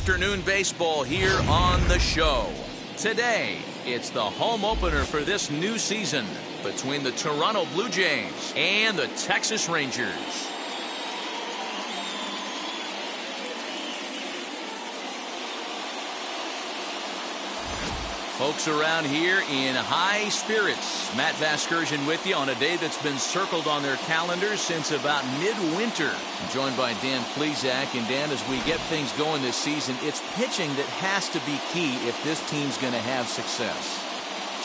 afternoon baseball here on the show. Today, it's the home opener for this new season between the Toronto Blue Jays and the Texas Rangers. Folks around here in high spirits. Matt Vasgersian with you on a day that's been circled on their calendars since about midwinter. I'm joined by Dan Plesac. And Dan, as we get things going this season, it's pitching that has to be key if this team's going to have success.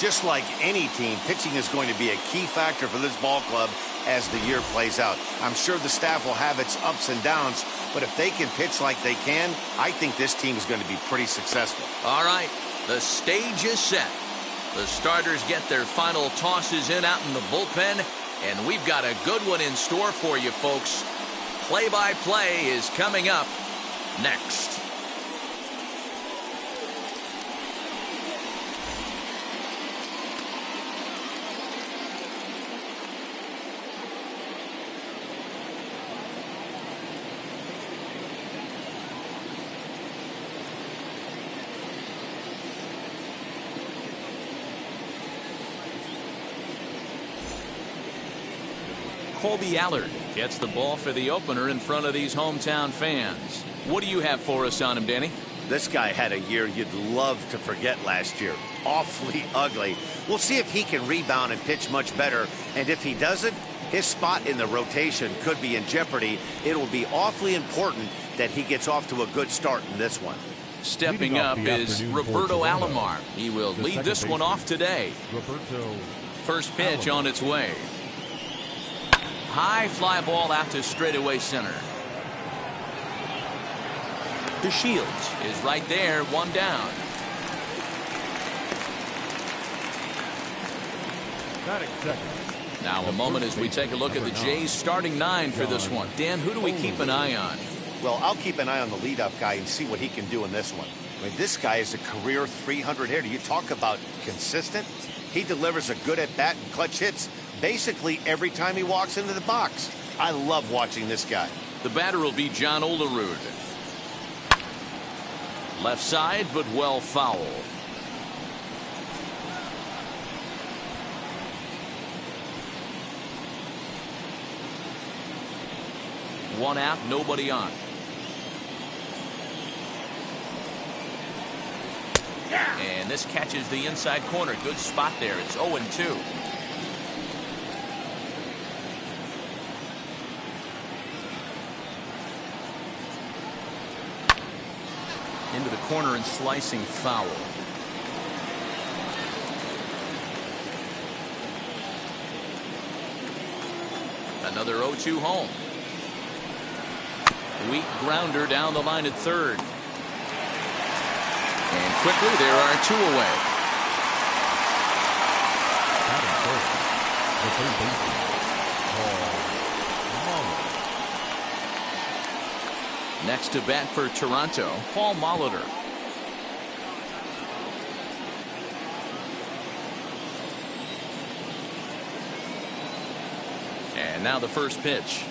Just like any team, pitching is going to be a key factor for this ball club as the year plays out. I'm sure the staff will have its ups and downs, but if they can pitch like they can, I think this team is going to be pretty successful. All right. The stage is set. The starters get their final tosses in out in the bullpen, and we've got a good one in store for you, folks. Play-by-play is coming up next. Colby Allard gets the ball for the opener in front of these hometown fans. What do you have for us on him, Danny? This guy had a year you'd love to forget last year. Awfully ugly. We'll see if he can rebound and pitch much better. And if he doesn't, his spot in the rotation could be in jeopardy. It will be awfully important that he gets off to a good start in this one. Stepping up is Roberto Alomar. He will lead this one off today. First pitch on its way. High fly ball out to straightaway center. DeShields is right there, one down. Now a moment as we take a look at the Jays starting nine for this one. Dan, who do we keep an eye on? Well, I'll keep an eye on the leadoff guy and see what he can do in this one. I mean, this guy is a career 300 hitter. You talk about consistent. He delivers a good at bat and clutch hits basically every time he walks into the box. I love watching this guy. The batter will be John Olerud. Left side, but well foul. One out, nobody on. And this catches the inside corner. Good spot there. It's 0-2. Into the corner and slicing foul. Another 0-2 home. Weak grounder down the line at third. And quickly there are two away. Next to bat for Toronto, Paul Molitor. And now the first pitch.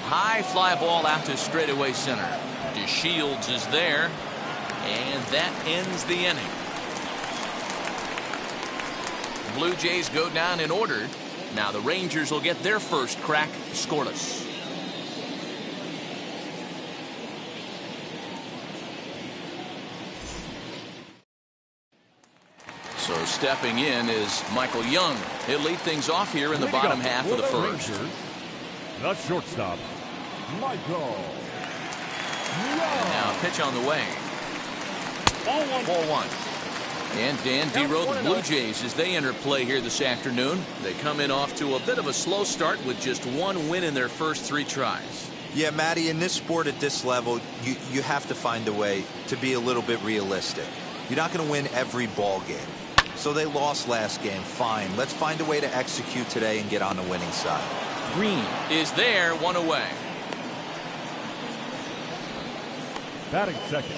High fly ball out to straightaway center. DeShields is there, and that ends the inning. Blue Jays go down in order. Now the Rangers will get their first crack scoreless. So stepping in is Michael Young. He'll lead things off here in the bottom half of the first. The shortstop, Michael Young. And now a pitch on the way. Ball one. And Dan D-Row, the Blue Jays, as they enter play here this afternoon, they come in off to a bit of a slow start with just one win in their first three tries. Yeah, Matty, in this sport at this level, you have to find a way to be a little bit realistic. You're not going to win every ball game. So they lost last game. Fine. Let's find a way to execute today and get on the winning side. Green is there, one away. Batting second.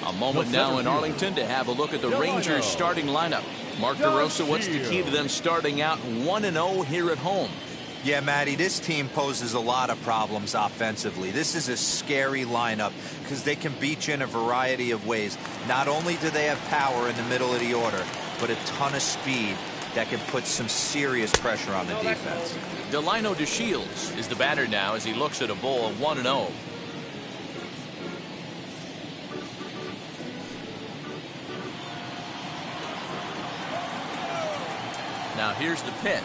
A moment now in Arlington to have a look at the Rangers starting lineup. Mark DeRosa, what's the key to them starting out 1-0 here at home? Yeah, Matty, this team poses a lot of problems offensively. This is a scary lineup because they can beat you in a variety of ways. Not only do they have power in the middle of the order, but a ton of speed that can put some serious pressure on the defense. Delino DeShields is the batter now as he looks at a ball of 1-0. Now here's the pitch.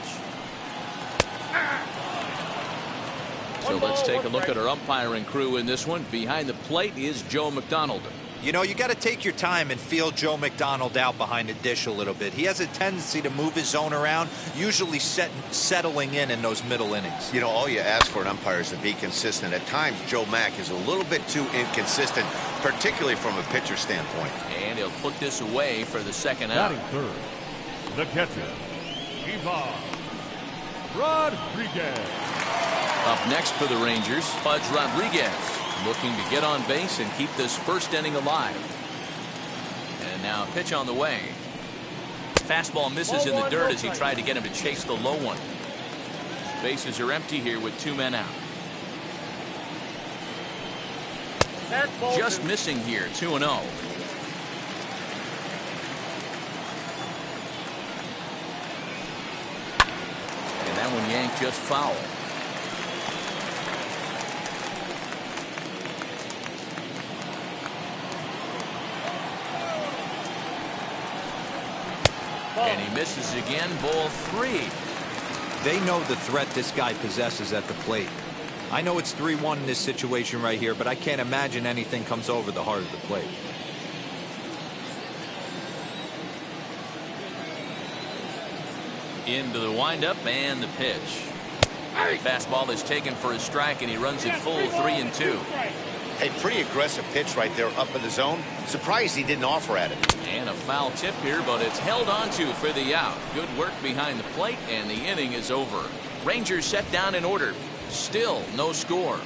So let's take a look at our umpiring crew in this one. Behind the plate is Joe McDonald. You know, you got to take your time and feel Joe McDonald out behind the dish a little bit. He has a tendency to move his zone around, usually settling in those middle innings. You know, all you ask for an umpire is to be consistent. At times, Joe Mack is a little bit too inconsistent, particularly from a pitcher standpoint. And he'll put this away for the second out. Batting third, the catcher, Ivan Rodriguez. Up next for the Rangers, Pudge Rodriguez, looking to get on base and keep this first inning alive. And now a pitch on the way. Fastball misses in the dirt as he tried to get him to chase the low one. Bases are empty here with 2 men out. Just missing here, 2-0. And that one yanked just foul. And he misses again, ball 3. They know the threat this guy possesses at the plate. I know it's 3-1 in this situation right here, but I can't imagine anything comes over the heart of the plate. Into the windup and the pitch. Fastball is taken for a strike and he runs it full 3-2. A pretty aggressive pitch right there up in the zone. Surprised he didn't offer at it. And a foul tip here, but it's held onto for the out. Good work behind the plate, and the inning is over. Rangers set down in order. Still no score.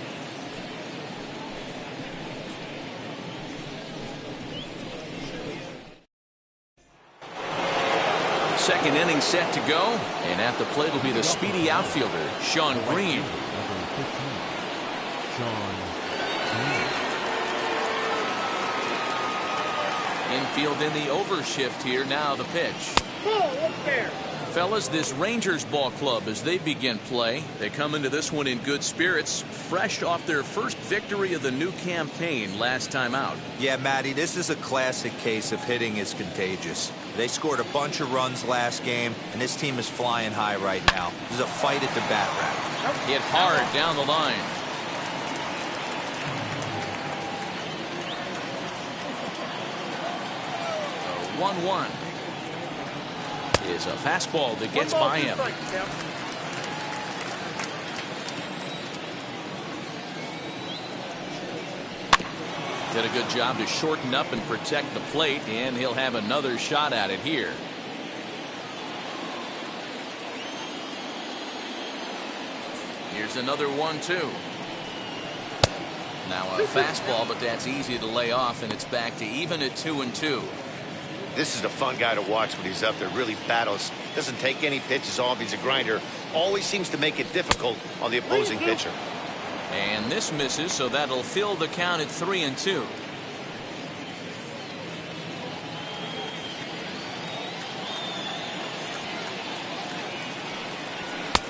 Second inning set to go, and at the plate will be the speedy outfielder, Sean Green. Number 15, Sean Green. Infield in the overshift here. Now the pitch. Fellas, this Rangers ball club, as they begin play, they come into this one in good spirits, fresh off their first victory of the new campaign last time out. Yeah, Matty, this is a classic case of hitting is contagious. They scored a bunch of runs last game, and this team is flying high right now. This is a fight at the bat rack. Hit hard down the line. 1-1 is a fastball that gets by him. Did a good job to shorten up and protect the plate, and he'll have another shot at it here. Here's another 1-2. Now a fastball, but that's easy to lay off, and it's back to even at 2-2. This is a fun guy to watch when he's up there. Really battles. Doesn't take any pitches off. He's a grinder. Always seems to make it difficult on the opposing pitcher. And this misses, so that'll fill the count at 3-2.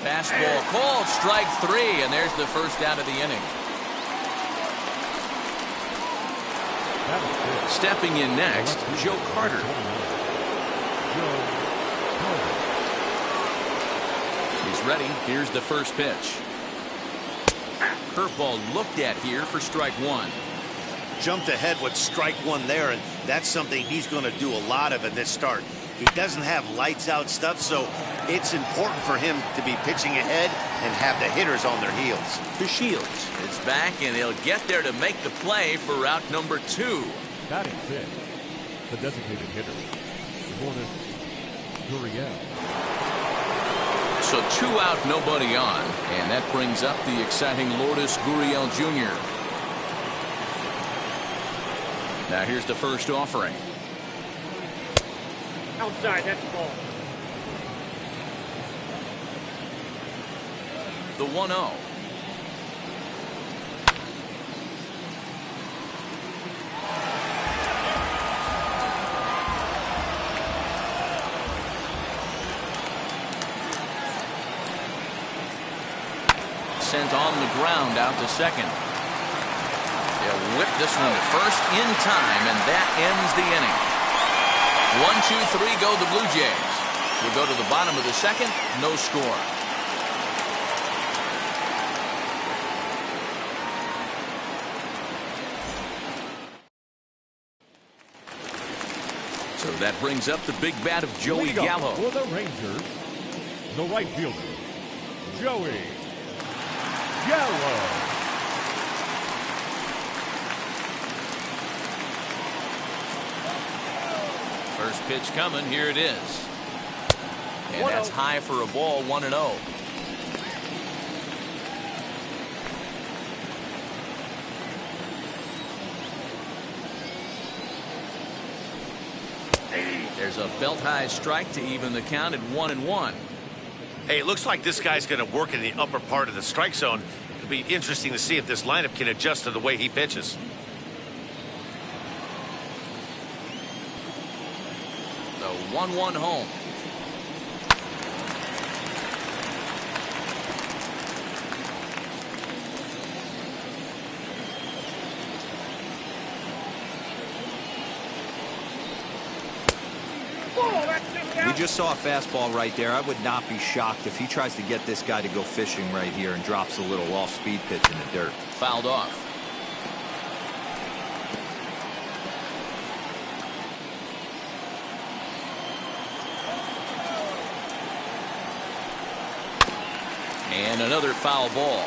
Fastball called, strike 3, and there's the first out of the inning. Stepping in next, Joe Carter. He's ready. Here's the first pitch. Curveball looked at here for strike 1. Jumped ahead with strike 1 there, and that's something he's going to do a lot of in this start. He doesn't have lights out stuff, so it's important for him to be pitching ahead and have the hitters on their heels. DeShields is back, and he'll get there to make the play for route number 2. Batting 6, the designated hitter, Lourdes Gurriel. So 2 out, nobody on, and that brings up the exciting Lourdes Gurriel Jr. Now here's the first offering. Outside, that's the ball. The 1-0. Sent on the ground out to second. They'll whip this one to first in time, and that ends the inning. 1-2-3 go the Blue Jays. We'll go to the bottom of the second, no score. So that brings up the big bat of Joey Gallo. For the Rangers, the right fielder, Joey Gallo. First pitch coming. Here it is. And that's high for a ball. 1-0. There's a belt-high strike to even the count at 1-1. Hey, it looks like this guy's going to work in the upper part of the strike zone. It'll be interesting to see if this lineup can adjust to the way he pitches. The 1-1 home. We just saw a fastball right there. I would not be shocked if he tries to get this guy to go fishing right here and drops a little off-speed pitch in the dirt. Fouled off. And another foul ball.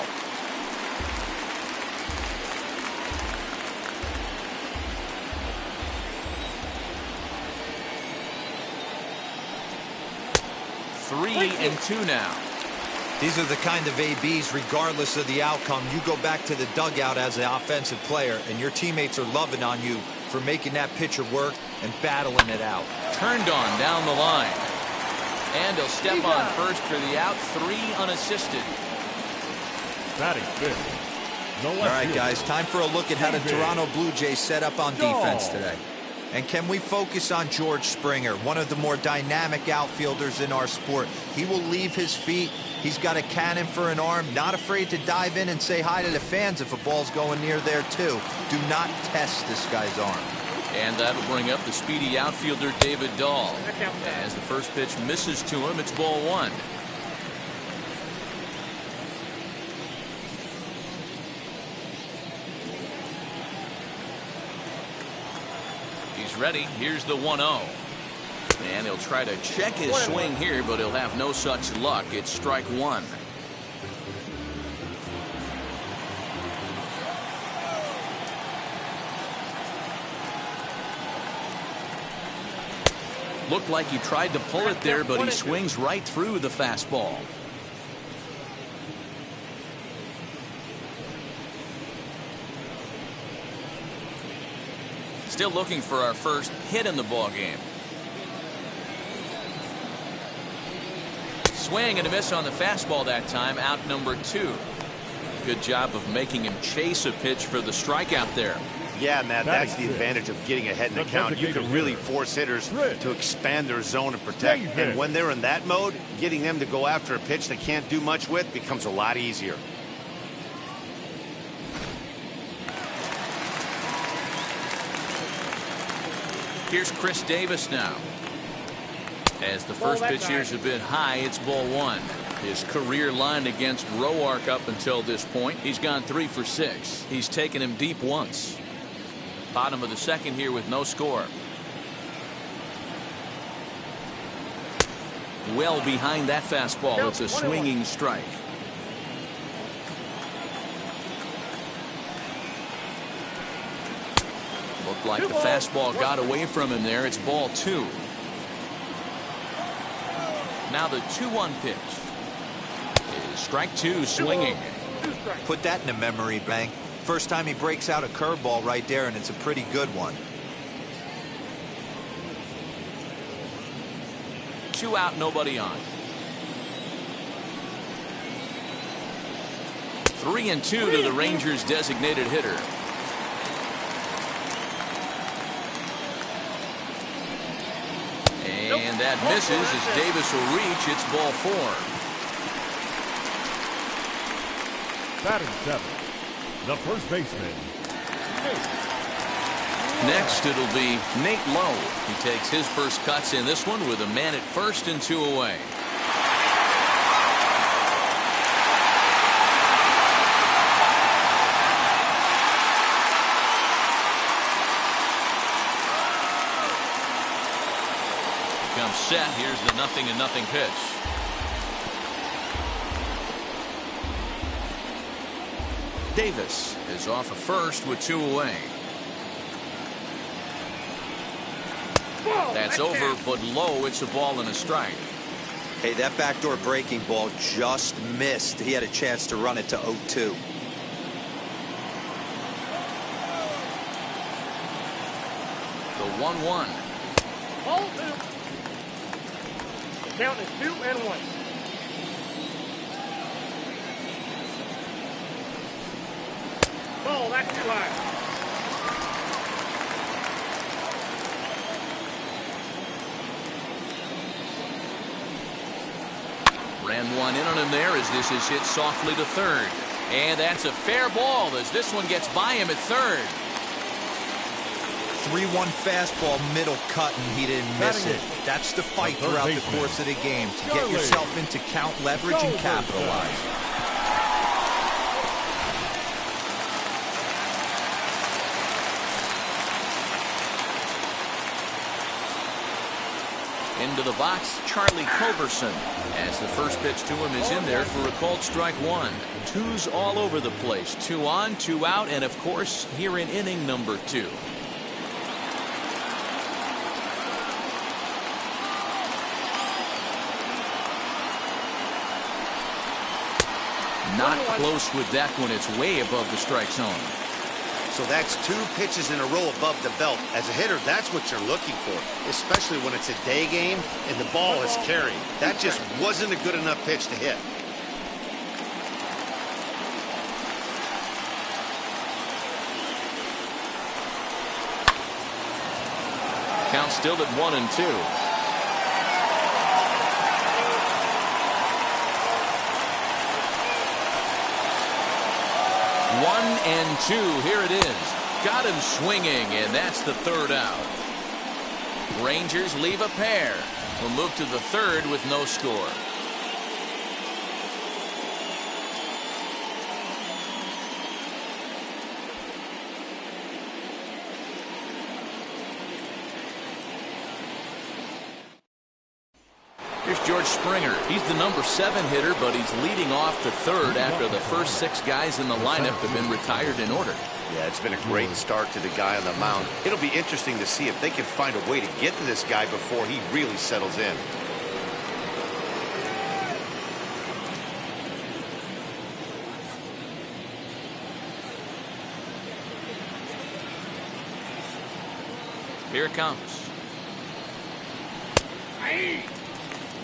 Three and two now. These are the kind of ABs, regardless of the outcome. You go back to the dugout as an offensive player, and your teammates are loving on you for making that pitcher work and battling it out. Turned on down the line. And he'll step on first for the out. 3 unassisted. Batting fifth. All right, guys, time for a look at how the Toronto Blue Jays set up on defense today. And can we focus on George Springer, one of the more dynamic outfielders in our sport? He will leave his feet. He's got a cannon for an arm, not afraid to dive in and say hi to the fans if a ball's going near there, too. Do not test this guy's arm. And that'll bring up the speedy outfielder David Dahl. As the first pitch misses to him, it's ball 1. He's ready. Here's the 1-0. And he'll try to check his swing here, but he'll have no such luck. It's strike 1. Looked like he tried to pull it there, but he swings right through the fastball. Still looking for our first hit in the ball game. Swing and a miss on the fastball that time. Out number 2. Good job of making him chase a pitch for the strikeout there. Yeah, Matt, that's the advantage of getting ahead in the count. You can really force hitters to expand their zone and protect. And when they're in that mode, getting them to go after a pitch they can't do much with becomes a lot easier. Here's Chris Davis now. As the first pitch here's a bit high, it's ball 1. His career line against Roark up until this point, he's gone 3 for 6. He's taken him deep once. Bottom of the second here with no score. Well behind that fastball. It's a swinging strike. Looked like the fastball got away from him there. It's ball 2. Now the 2-1 pitch. Is strike 2 swinging. Put that in a memory bank. First time he breaks out a curveball right there, and it's a pretty good one. 2 out, nobody on. 3-2 to the Rangers' designated hitter. And that misses as Davis will reach. It's ball 4. Batting 7, the first baseman. Next, it'll be Nate Lowe. He takes his first cuts in this one with a man at first and 2 away. Comes set. Here's the 0-0 pitch. Davis is off of first with 2 away. That's over, but low. It's a ball and a strike. Hey, that backdoor breaking ball just missed. He had a chance to run it to 0-2. The 1-1. Ball 2. The count is 2-1. Ball, that's too high. Ran one in on him there as this is hit softly to third. And that's a fair ball as this one gets by him at third. 3-1 fastball, middle cut, and he didn't miss it. That's the fight throughout the course of the game, to get yourself into count leverage and capitalize. Into the box, Charlie Culberson, as the first pitch to him is in there for a called strike 1. Twos all over the place. 2 on, 2 out, and of course here in inning number 2. Not close with that one. It's way above the strike zone. So that's 2 pitches in a row above the belt. As a hitter, that's what you're looking for, especially when it's a day game and the ball is carried. That just wasn't a good enough pitch to hit. Count still at 1-2. 1-2. Here it is. Got him swinging, and that's the 3rd out. Rangers leave a pair. We'll move to the 3rd with no score. Here's George Springer. He's the number 7 hitter, but he's leading off the 3rd after the first 6 guys in the lineup have been retired in order. Yeah, it's been a great start to the guy on the mound. It'll be interesting to see if they can find a way to get to this guy before he really settles in. Here it comes.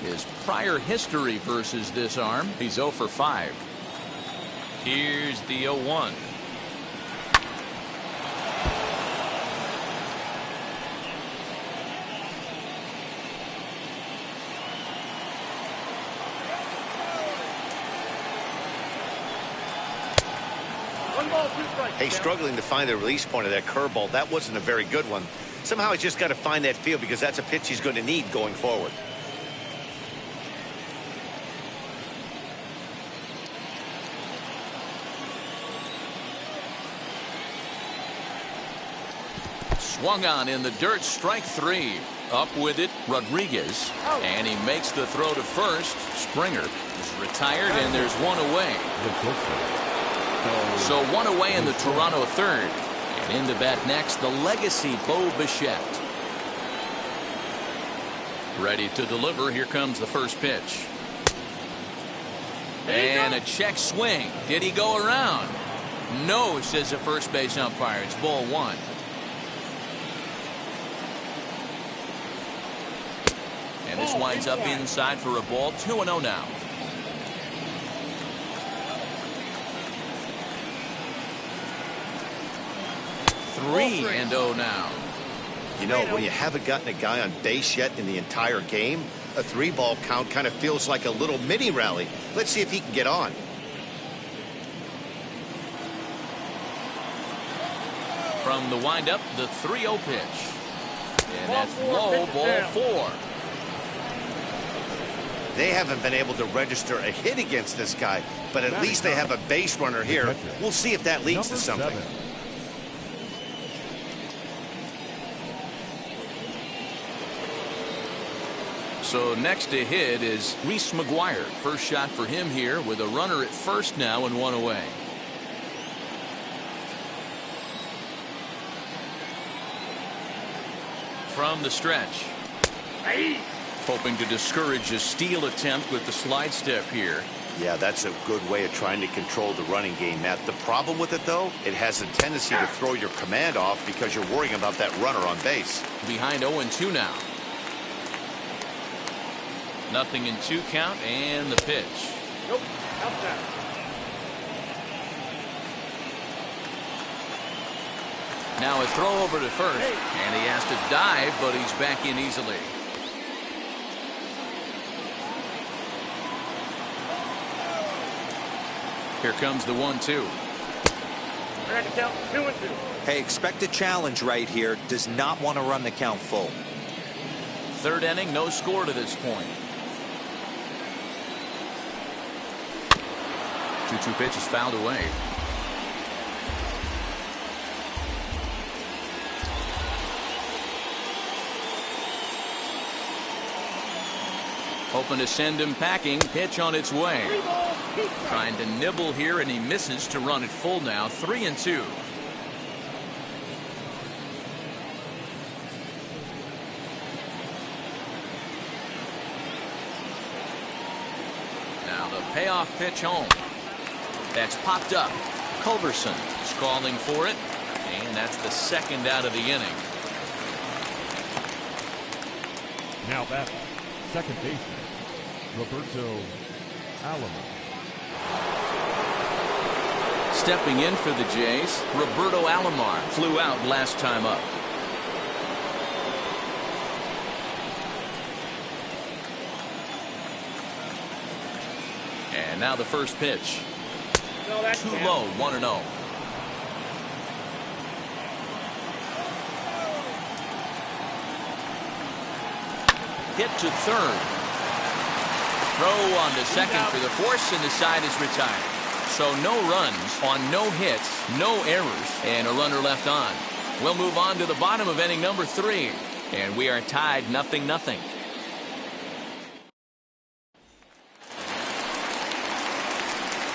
His prior history versus this arm, he's 0 for 5. Here's the 0-1. Hey, struggling to find the release point of that curveball. That wasn't a very good one. Somehow he's just got to find that feel because that's a pitch he's going to need going forward. Swung on in the dirt, strike 3. Up with it, Rodriguez, and he makes the throw to first. Springer is retired, and there's 1 away. So 1 away in the Toronto 3rd. And into bat next, the legacy Bo Bichette. Ready to deliver. Here comes the first pitch. And a check swing. Did he go around? No, says the first base umpire. It's ball 1. And this winds up inside for a ball. 2-0 now. 3-0 now. You know, when you haven't gotten a guy on base yet in the entire game, a 3-ball count kind of feels like a little mini rally. Let's see if he can get on. From the windup, the 3-0 pitch. And that's low, ball 4. They haven't been able to register a hit against this guy, but at least they have a base runner here. We'll see if that leads to something. So next to hit is Reese McGuire. First shot for him here with a runner at first now and 1 away. From the stretch. Hoping to discourage a steal attempt with the slide step here. Yeah, that's a good way of trying to control the running game, Matt. The problem with it, though, it has a tendency to throw your command off because you're worrying about that runner on base. Behind 0-2 now. 0-2 count and the pitch. Nope, outside. Now a throw over to first, and he has to dive, but he's back in easily. Here comes the 1-2. Back to count 2-2. Hey, expect a challenge right here. Does not want to run the count full. Third inning, no score to this point. 2-2 pitch is fouled away. Hoping to send him packing. Pitch on its way. Trying to nibble here, and he misses to run it full now. 3-2. Now the payoff pitch home. That's popped up. Culberson is calling for it, and that's the second out of the inning. Now that second baseman, Roberto Alomar. Stepping in for the Jays, Roberto Alomar flew out last time up. And now the first pitch. Too low, 1-0. Hit to third. Throw on to second for the force, and the side is retired. So no runs on no hits, no errors, and a runner left on. We'll move on to the bottom of inning number 3, and we are tied 0-0.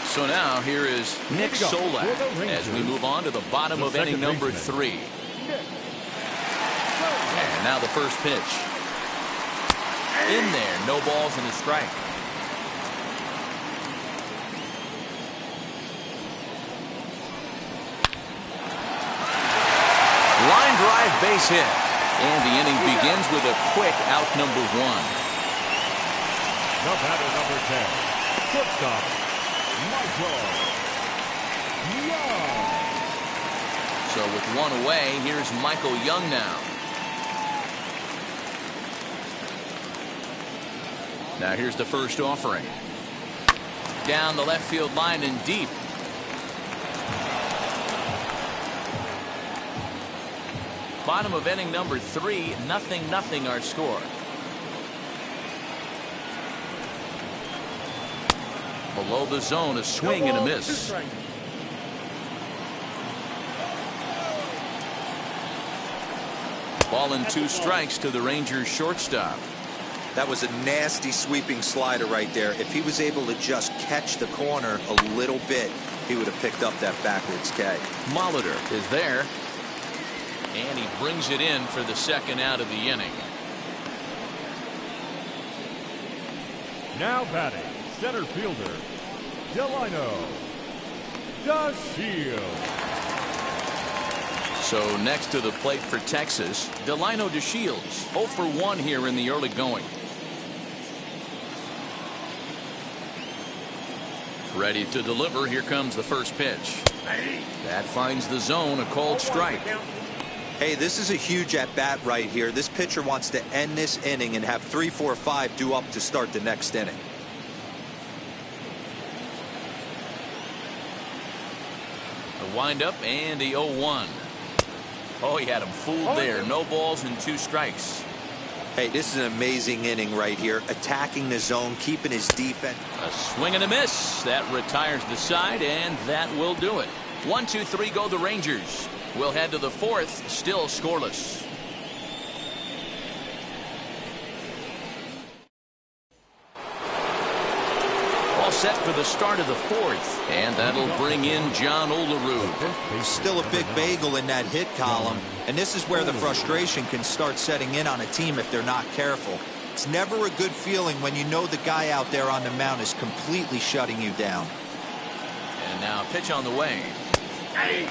So now here is Nick Solak as we move on to the bottom of inning number 3. And now the first pitch. In there, no balls and a strike. Line drive base hit. And the inning begins with a quick out number 1. The batter number 10, shortstop, Michael Young. So with 1 away, here's Michael Young now. Now here's the first offering. Down the left field line and deep. Bottom of inning number 3, 0-0 our score. Below the zone, a swing and a miss. Ball and 2 strikes to the Rangers shortstop. That was a nasty sweeping slider right there. If he was able to just catch the corner a little bit, he would have picked up that backwards K. Molitor is there. And he brings it in for the second out of the inning. Now batting, center fielder, Delino DeShields. So next to the plate for Texas, Delino DeShields, 0 for 1 here in the early going. Ready to deliver. Here comes the first pitch. That finds the zone, a called strike. Hey, this is a huge at-bat right here. This pitcher wants to end this inning and have 3, 4, 5 due up to start the next inning. The windup and the 0-1. Oh, he had him fooled there. No balls and 2 strikes. Hey, this is an amazing inning right here. Attacking the zone, keeping his defense. A swing and a miss. That retires the side, and that will do it. 1, 2, 3 go the Rangers. We'll head to the 4th, still scoreless. All set for the start of the 4th, and that'll bring in John Olerud. Still a big bagel in that hit column, and this is where the frustration can start setting in on a team if they're not careful. It's never a good feeling when you know the guy out there on the mound is completely shutting you down. And now pitch on the way. Hey.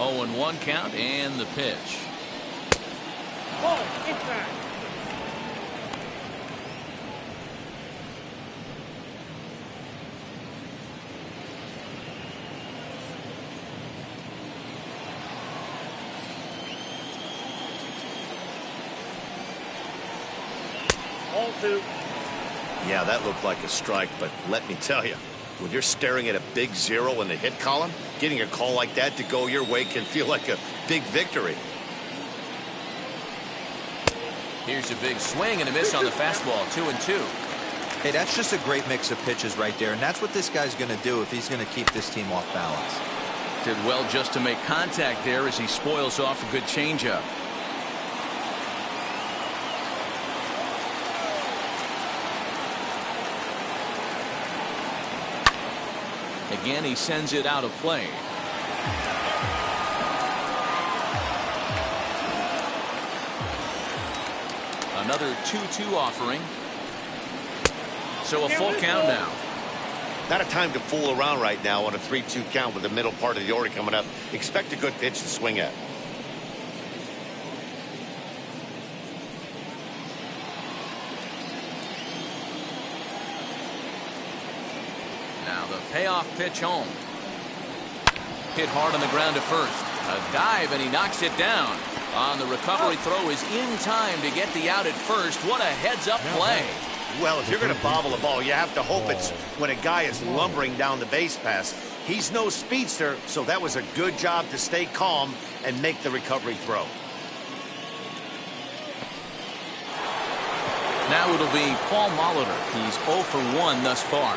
Oh, and 1 count and the pitch. Ball inside. Ball 2. Yeah, that looked like a strike, but let me tell you, when you're staring at a big 0 in the hit column, getting a call like that to go your way can feel like a big victory. Here's a big swing and a miss on the fastball. 2-2. Hey, that's just a great mix of pitches right there, and that's what this guy's going to do if he's going to keep this team off balance. Did well just to make contact there as he spoils off a good changeup. Again, he sends it out of play. Another 2-2 offering. So a full count now. Not a time to fool around right now on a 3-2 count with the middle part of the order coming up. Expect a good pitch to swing at. Now the payoff pitch home. Hit hard on the ground to first. A dive and he knocks it down. On the recovery throw is in time to get the out at first. What a heads-up play. Well, if you're going to bobble a ball, you have to hope it's when a guy is lumbering down the base pass. He's no speedster, so that was a good job to stay calm and make the recovery throw. Now it'll be Paul Molitor. He's 0 for 1 thus far.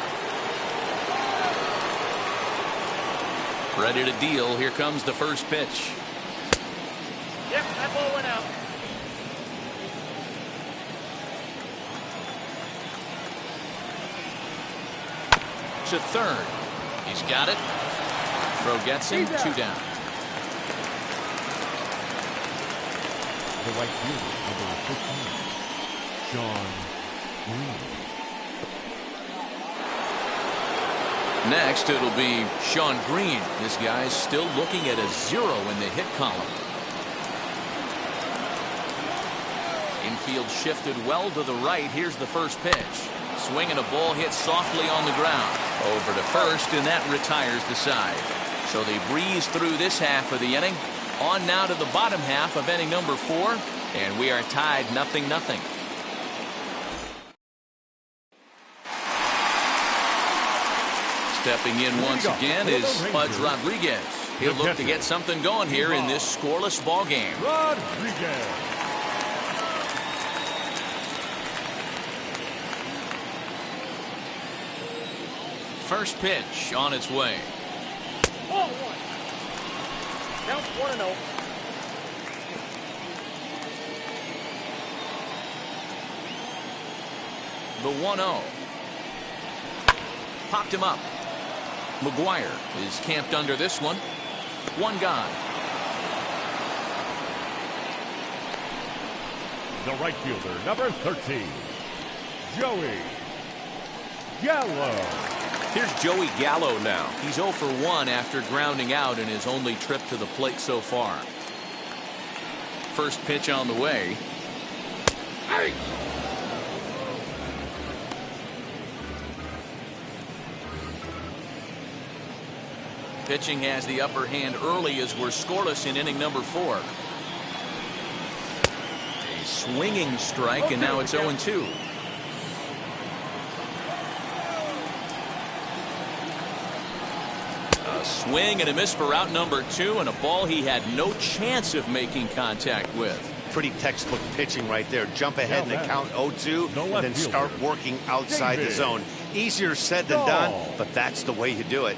Ready to deal. Here comes the first pitch. Yep, that ball went out. To third. He's got it. Throw gets him. 2 down. The right fielder, number 15, Sean Green. Next, it'll be Sean Green. This guy's still looking at a 0 in the hit column. Infield shifted well to the right. Here's the first pitch. Swing and a ball hit softly on the ground. Over to first, and that retires the side. So they breeze through this half of the inning. On now to the bottom half of inning number 4, and we are tied 0-0. Stepping in once again is Pudge Rodriguez. He'll look to get something going here in this scoreless ball game. Rodriguez. First pitch on its way. Ball 1. Count 1-0. The 1-0. Popped him up. McGuire is camped under this one. 1 gone. The right fielder, number 13, Joey Gallo. Here's Joey Gallo now. He's 0 for 1 after grounding out in his only trip to the plate so far. First pitch on the way. Hey! Pitching has the upper hand early as we're scoreless in inning number 4. A swinging strike, and now it's 0-2. A swing and a miss for out number 2, and a ball he had no chance of making contact with. Pretty textbook pitching right there. Jump ahead in the count 0-2 and then start working outside the zone. Easier said than done, but that's the way you do it.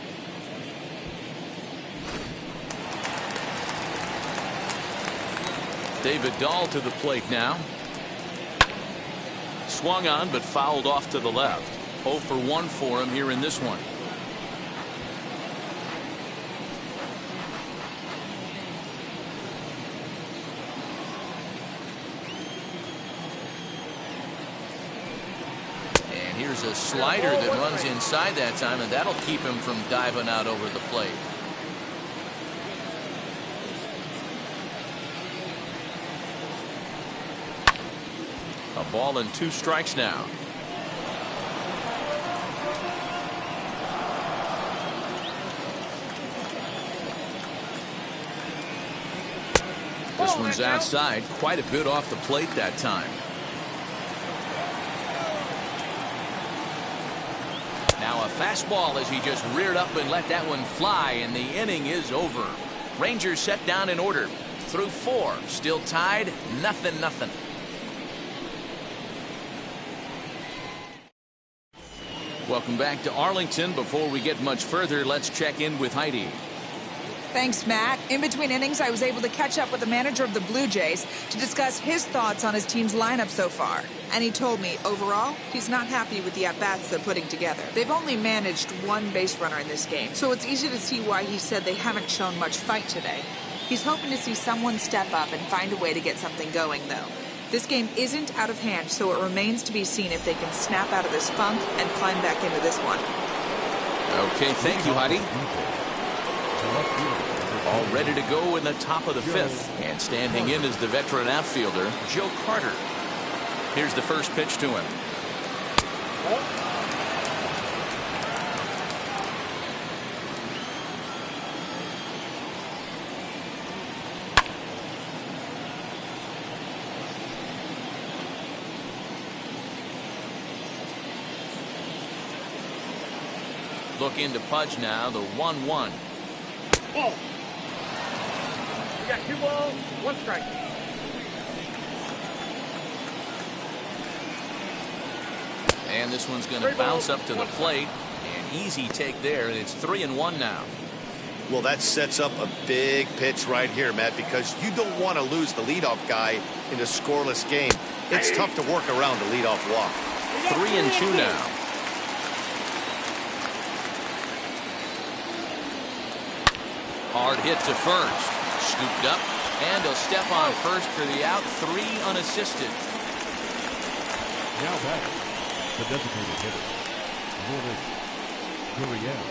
David Dahl to the plate now. Swung on but fouled off to the left. 0 for 1 for him here in this one. And here's a slider that runs inside that time, and that'll keep him from diving out over the plate. A ball and 2 strikes now. This one's outside, quite a bit off the plate that time. Now a fastball as he just reared up and let that one fly, and the inning is over. Rangers set down in order. Through 4, still tied, 0-0. Welcome back to Arlington. Before we get much further, let's check in with Heidi. Thanks, Matt. In between innings, I was able to catch up with the manager of the Blue Jays to discuss his thoughts on his team's lineup so far. And he told me, overall, he's not happy with the at-bats they're putting together. They've only managed 1 base runner in this game, so it's easy to see why he said they haven't shown much fight today. He's hoping to see someone step up and find a way to get something going, though. This game isn't out of hand, so it remains to be seen if they can snap out of this funk and climb back into this one. Okay, thank you, Heidi. All ready to go in the top of the 5th. And standing in is the veteran outfielder, Joe Carter. Here's the first pitch to him. Looking to Pudge now, the 1-1. Ball. We got 2 balls, 1 strike. And this one's going to bounce up to the plate. An easy take there, and it's 3-1 now. Well, that sets up a big pitch right here, Matt, because you don't want to lose the leadoff guy in a scoreless game. It's tough to work around a leadoff walk. 3-2 now. Hard hit to first. Scooped up, and he'll step on first for the out. 3 unassisted. Now back, the designated hitter, Lourdes Gurriel.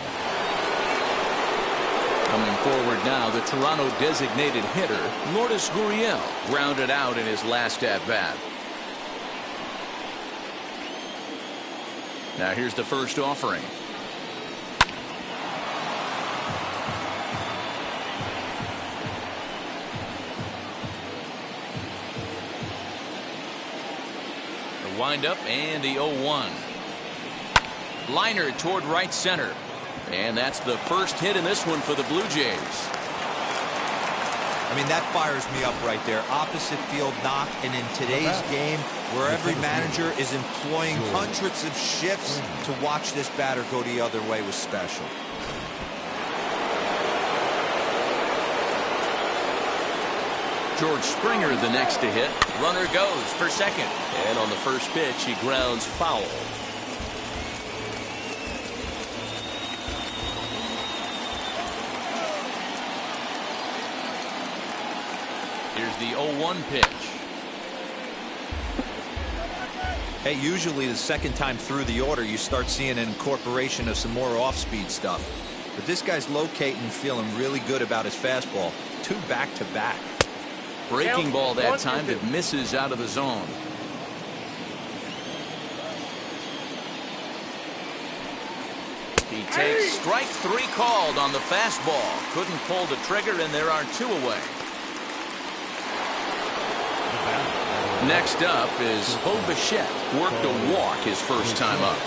Coming forward now, the Toronto designated hitter, Lourdes Gurriel, grounded out in his last at-bat. Now here's the first offering. Wind up and the 0-1. Liner toward right center. And that's the first hit in this one for the Blue Jays. I mean, that fires me up right there. Opposite field knock, and in today's game, where every manager is employing hundreds of shifts, to watch this batter go the other way was special. George Springer the next to hit. Runner goes for second. And on the first pitch, he grounds foul. Here's the 0-1 pitch. Hey, usually the second time through the order, you start seeing an incorporation of some more off-speed stuff. But this guy's locating, feeling really good about his fastball. 2 back-to-back. Breaking ball that time that misses out of the zone. He takes strike 3 called on the fastball. Couldn't pull the trigger, and there are 2 away. Next up is Bo Bichette. Worked a walk his first time up.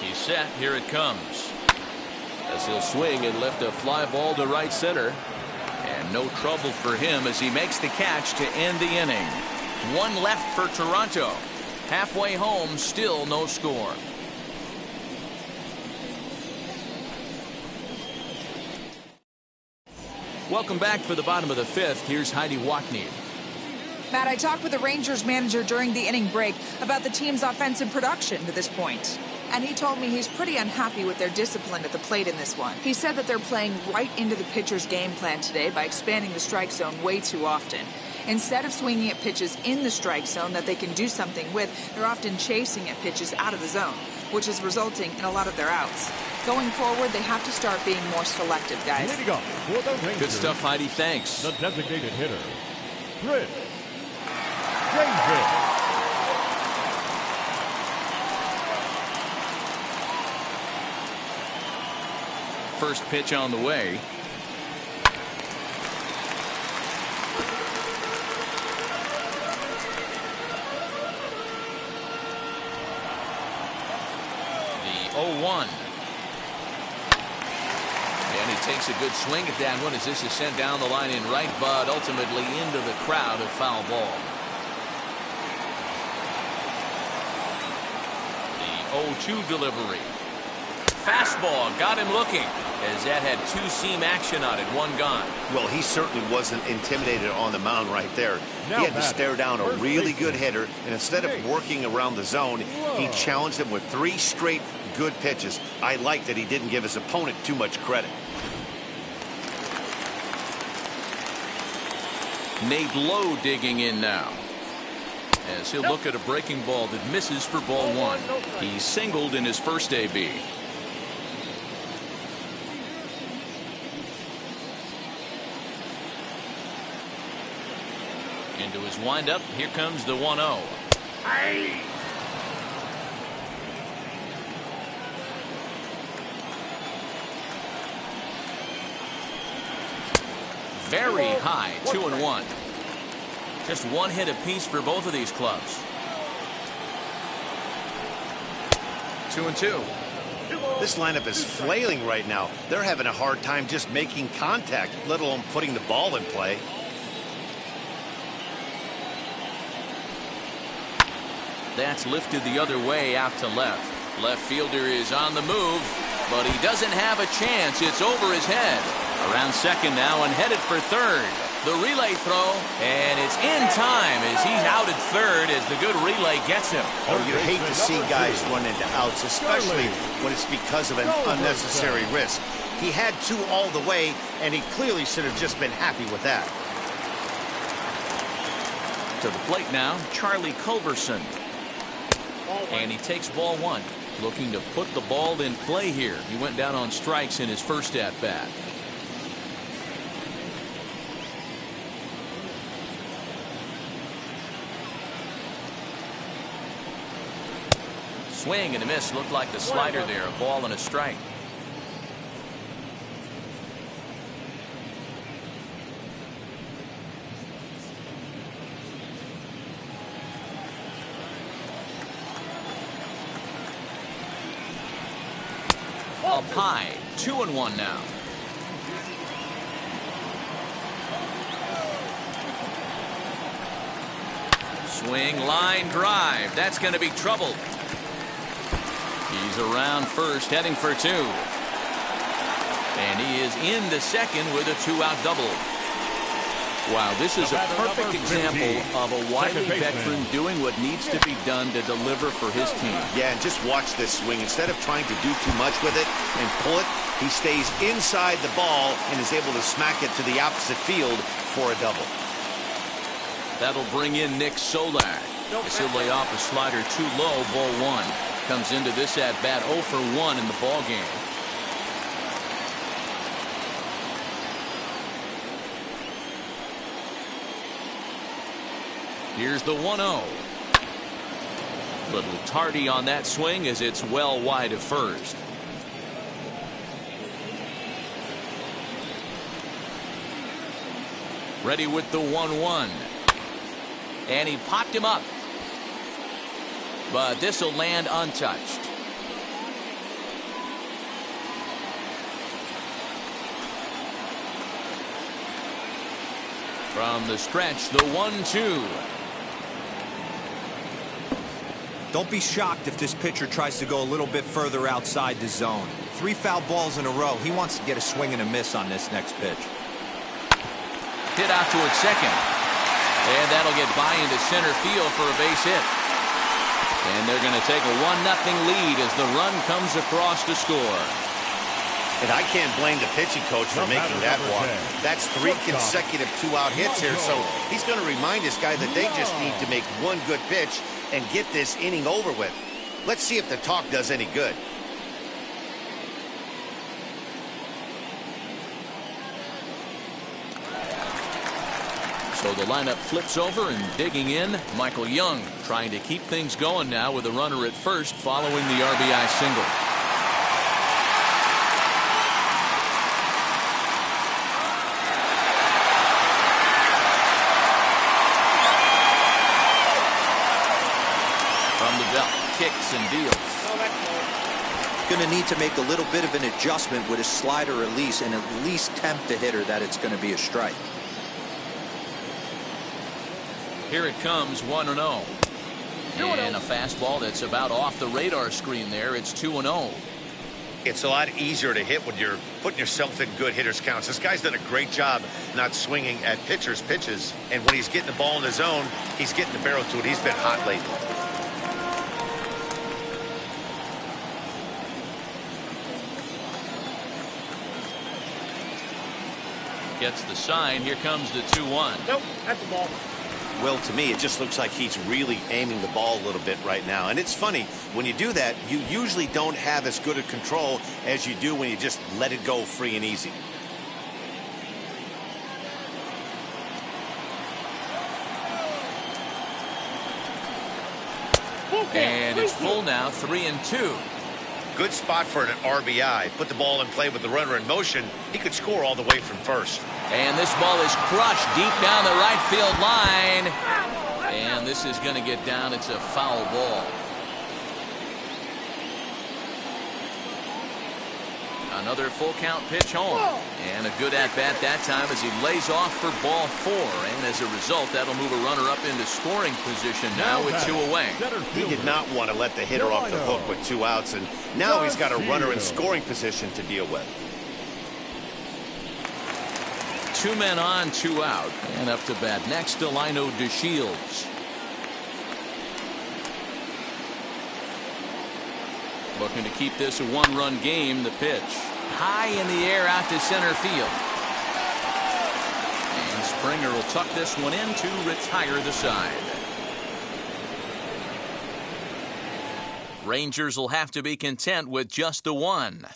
He's set. Here it comes. As he'll swing and lift a fly ball to right center. And no trouble for him as he makes the catch to end the inning. 1 left for Toronto. Halfway home, still no score. Welcome back for the bottom of the 5th. Here's Heidi Wackney. Matt, I talked with the Rangers manager during the inning break about the team's offensive production to this point. And he told me he's pretty unhappy with their discipline at the plate in this one. He said that they're playing right into the pitcher's game plan today by expanding the strike zone way too often. Instead of swinging at pitches in the strike zone that they can do something with, they're often chasing at pitches out of the zone, which is resulting in a lot of their outs. Going forward, they have to start being more selective, guys. Good stuff, Heidi. Thanks. The designated hitter, Chris Davis. First pitch on the way. The 0-1. And he takes a good swing at that one as this is sent down the line in right, but ultimately into the crowd, a foul ball. The 0-2 delivery. Fastball got him looking as that had 2-seam action on it. 1 gone. Well, he certainly wasn't intimidated on the mound right there. He had to stare down a really good hitter, and instead of working around the zone, he challenged him with 3 straight good pitches. I like that he didn't give his opponent too much credit. Nate Lowe digging in now as he'll look at a breaking ball that misses for ball 1. He singled in his first AB. Into his windup. Here comes the 1-0. Very high. 2-1. Just 1 hit apiece for both of these clubs. 2-2. This lineup is flailing right now. They're having a hard time just making contact, let alone putting the ball in play. That's lifted the other way out to left. Left fielder is on the move, but he doesn't have a chance. It's over his head. Around second now and headed for third. The relay throw, and it's in time as he's out at third as the good relay gets him. Oh, you hate to see guys run into outs, especially when it's because of an unnecessary risk. He had 2 all the way, and he clearly should have just been happy with that. To the plate now, Charlie Culberson. And he takes ball 1. Looking to put the ball in play here. He went down on strikes in his first at-bat. Swing and a miss. Looked like the slider there. A ball and a strike. Up high. 2-1 now. Swing, line drive. That's going to be trouble. He's around first, heading for 2. And he is into second with a 2-out double. Wow, this is a perfect example of a wily veteran doing what needs to be done to deliver for his team. Yeah, and just watch this swing. Instead of trying to do too much with it and pull it, he stays inside the ball and is able to smack it to the opposite field for a double. That'll bring in Nick Solak. As he'll lay off a slider too low, ball 1. comes into this at bat 0 for 1 in the ball game. Here's the 1-0. Little tardy on that swing as it's well wide of first. Ready with the 1-1. And he popped him up. But this will land untouched. From the stretch, the 1-2. Don't be shocked if this pitcher tries to go a little bit further outside the zone. 3 foul balls in a row. He wants to get a swing and a miss on this next pitch. Hit out toward second. And that'll get by into center field for a base hit. And they're going to take a 1-0 lead as the run comes across to score. And I can't blame the pitching coach for making that walk. That's 3 consecutive 2-out hits here, so he's going to remind this guy that they just need to make one good pitch and get this inning over with. Let's see if the talk does any good. So the lineup flips over, and digging in, Michael Young trying to keep things going now with a runner at first following the RBI single. From the belt, kicks and deals. Going to need to make a little bit of an adjustment with his slider release and at least tempt the hitter that it's going to be a strike. Here it comes, 1-0. And a fastball that's about off the radar screen there. It's 2-0. It's a lot easier to hit when you're putting yourself in good hitters' counts. This guy's done a great job not swinging at pitchers' pitches. And when he's getting the ball in the zone, he's getting the barrel to it. He's been hot lately. Gets the sign. Here comes the 2-1. Nope, that's the ball. Well, to me, it just looks like he's really aiming the ball a little bit right now. And it's funny, when you do that, you usually don't have as good a control as you do when you just let it go free and easy. And it's full now, 3-2. Good spot for an RBI. Put the ball in play with the runner in motion. He could score all the way from first. And this ball is crushed deep down the right field line. And this is going to get down. It's a foul ball. Another full count pitch home. And a good at-bat that time as he lays off for ball 4. And as a result, that'll move a runner up into scoring position now with 2 away. He did not want to let the hitter off the hook with 2 outs. And now he's got a runner in scoring position to deal with. 2 men on, 2 out. And up to bat next, Delino DeShields. Looking to keep this a 1-run game. The pitch high in the air out to center field. And Springer will tuck this one in to retire the side. Rangers will have to be content with just the 1.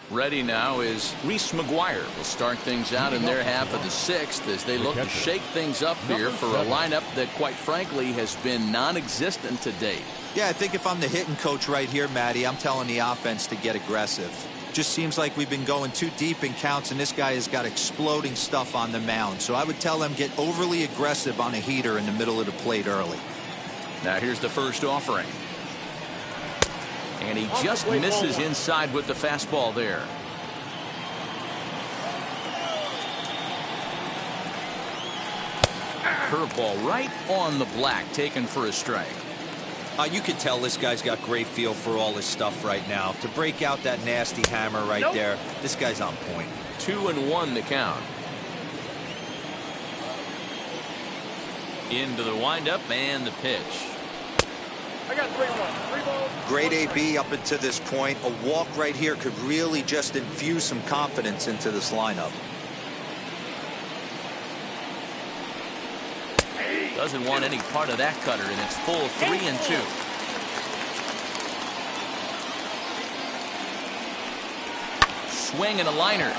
Ready now is Reese McGuire. Will start things out in their half of the 6th as they look to shake things up here for a lineup that, quite frankly, has been non-existent to date. Yeah, I think if I'm the hitting coach right here, Matty, I'm telling the offense to get aggressive. Just seems like we've been going too deep in counts, and this guy has got exploding stuff on the mound. So I would tell them get overly aggressive on a heater in the middle of the plate early. Now here's the first offering. And he just misses inside with the fastball there. Curveball right on the black, taken for a strike. You can tell this guy's got great feel for all this stuff right now. To break out that nasty hammer right there, this guy's on point. 2-1 to count. Into the windup and the pitch. I got 3-1. 3 balls. Great AB up until this point. A walk right here could really just infuse some confidence into this lineup. Doesn't want any part of that cutter, and it's full 3-2. Swing and a liner.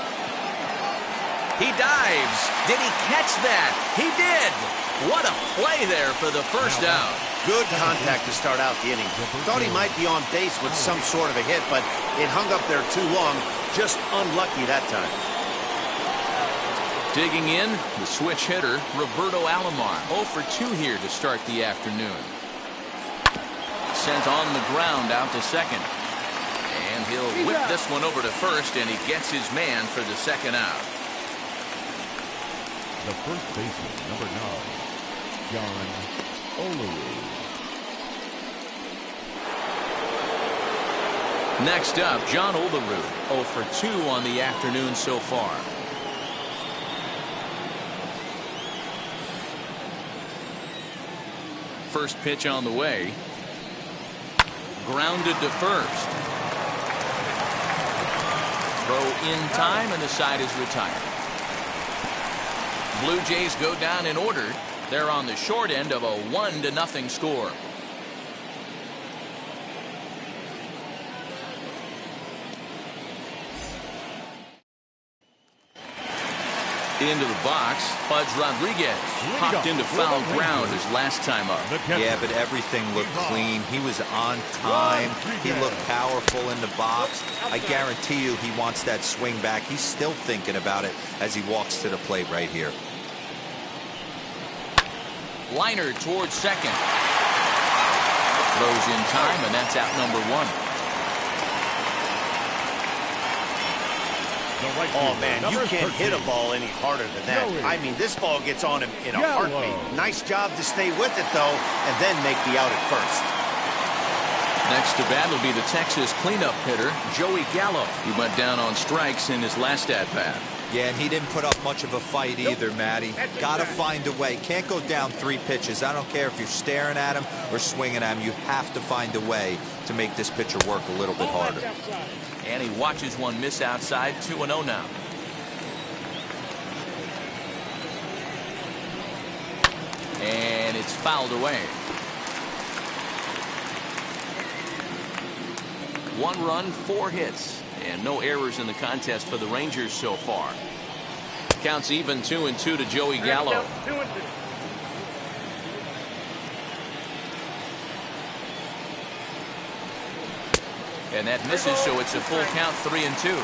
He dives. Did he catch that? He did. What a play there for the first out. Good contact to start out the inning. Thought he might be on base with some sort of a hit, but it hung up there too long. Just unlucky that time. Digging in, the switch hitter, Roberto Alomar. 0 for 2 here to start the afternoon. Sent on the ground out to second. And he'll whip this one over to first, and he gets his man for the second out. The first baseman, number 9, John Olerud. Next up, John Olerud. 0 for 2 on the afternoon so far. First pitch on the way. Grounded to first. Throw in time, and the side is retired. Blue Jays go down in order. They're on the short end of a 1-0 score. Into the box, Pudge Rodriguez popped into foul ground his last time up. Yeah, but everything looked clean. He was on time. He looked powerful in the box. I guarantee you he wants that swing back. He's still thinking about it as he walks to the plate right here. Liner towards second. Throws in time, and that's out number 1. Oh, man, you can't hit a ball any harder than that. I mean, this ball gets on him in a heartbeat. Nice job to stay with it, though, and then make the out at first. Next to bat will be the Texas cleanup hitter, Joey Gallo. He went down on strikes in his last at-bat. Yeah, and he didn't put up much of a fight either, Matty. Got to find a way. Can't go down 3 pitches. I don't care if you're staring at him or swinging at him. You have to find a way to make this pitcher work a little bit harder. And he watches one miss outside. 2-0 now. And it's fouled away. 1 run, 4 hits, and no errors in the contest for the Rangers so far. Counts even 2-2 to Joey Gallo. 2-2. And that misses, so it's a full count, 3-2.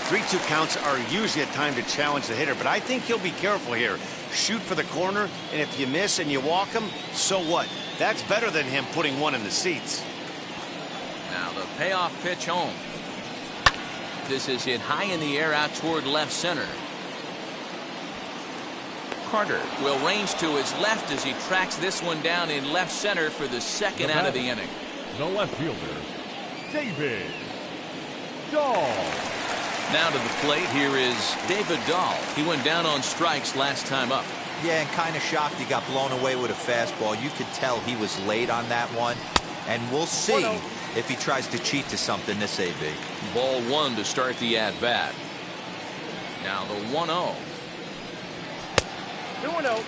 3-2 counts are usually a time to challenge the hitter, but I think he'll be careful here. Shoot for the corner, and if you miss and you walk him, so what? That's better than him putting one in the seats. Now the payoff pitch home. This is hit high in the air out toward left center. Carter will range to his left as he tracks this one down in left center for the second out of the inning. The left fielder, David Dahl. Now to the plate, here is David Dahl. He went down on strikes last time up. Yeah, and kind of shocked he got blown away with a fastball. You could tell he was late on that one. And we'll see if he tries to cheat to something this AB. Ball 1 to start the at-bat. Now the 1-0. 2-0.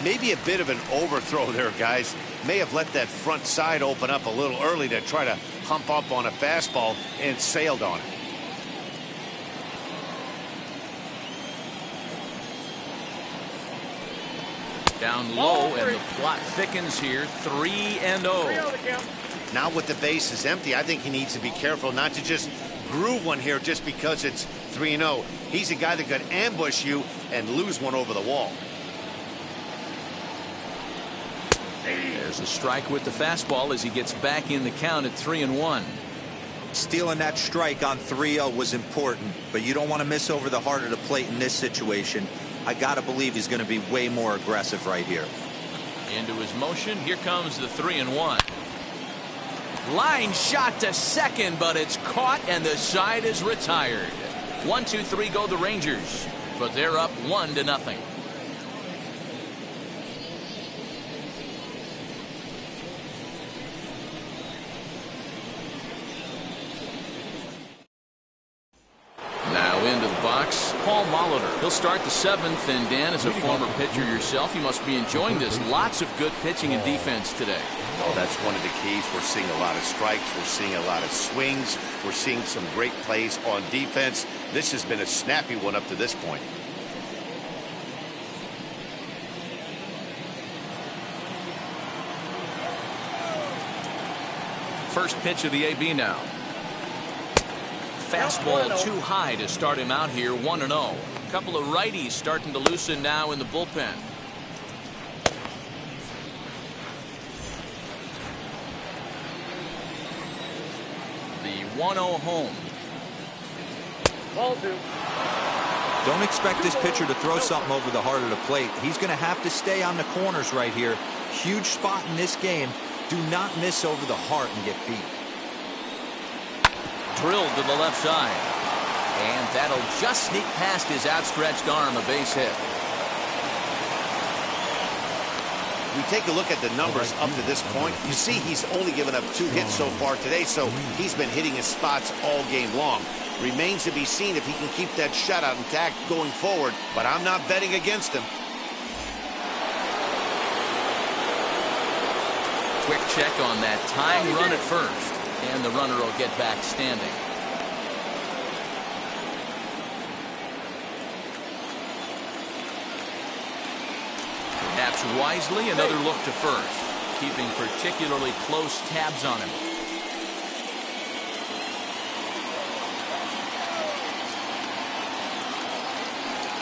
Maybe a bit of an overthrow there, guys. May have let that front side open up a little early to try to hump up on a fastball and sailed on it. Down low, and the plot thickens here. 3-0. 3-0 the count. Now with the bases empty, I think he needs to be careful not to just groove one here just because it's 3-0. He's a guy that could ambush you and lose one over the wall. There's a strike with the fastball as he gets back in the count at 3-1. Stealing that strike on 3-0 was important, but you don't want to miss over the heart of the plate in this situation. I got to believe he's going to be way more aggressive right here. Into his motion. Here comes the 3-1. Line shot to second, but it's caught and the side is retired. 1-2-3 go the Rangers, but they're up 1-0. Molitor. He'll start the 7th, and Dan, as a former pitcher yourself, you must be enjoying this. Lots of good pitching and defense today. Oh, that's one of the keys. We're seeing a lot of strikes. We're seeing a lot of swings. We're seeing some great plays on defense. This has been a snappy one up to this point. First pitch of the AB now. Fastball too high to start him out here, 1-0. A couple of righties starting to loosen now in the bullpen. The 1-0 home. Ball 2. Don't expect this pitcher to throw something over the heart of the plate. He's going to have to stay on the corners right here. Huge spot in this game. Do not miss over the heart and get beat. Drilled to the left side. And that'll just sneak past his outstretched arm, a base hit. We take a look at the numbers up to this point. You see he's only given up 2 hits so far today, so he's been hitting his spots all game long. Remains to be seen if he can keep that shutout intact going forward, but I'm not betting against him. Quick check on that tying run at first, and the runner will get back standing. Perhaps wisely, another look to first, keeping particularly close tabs on him.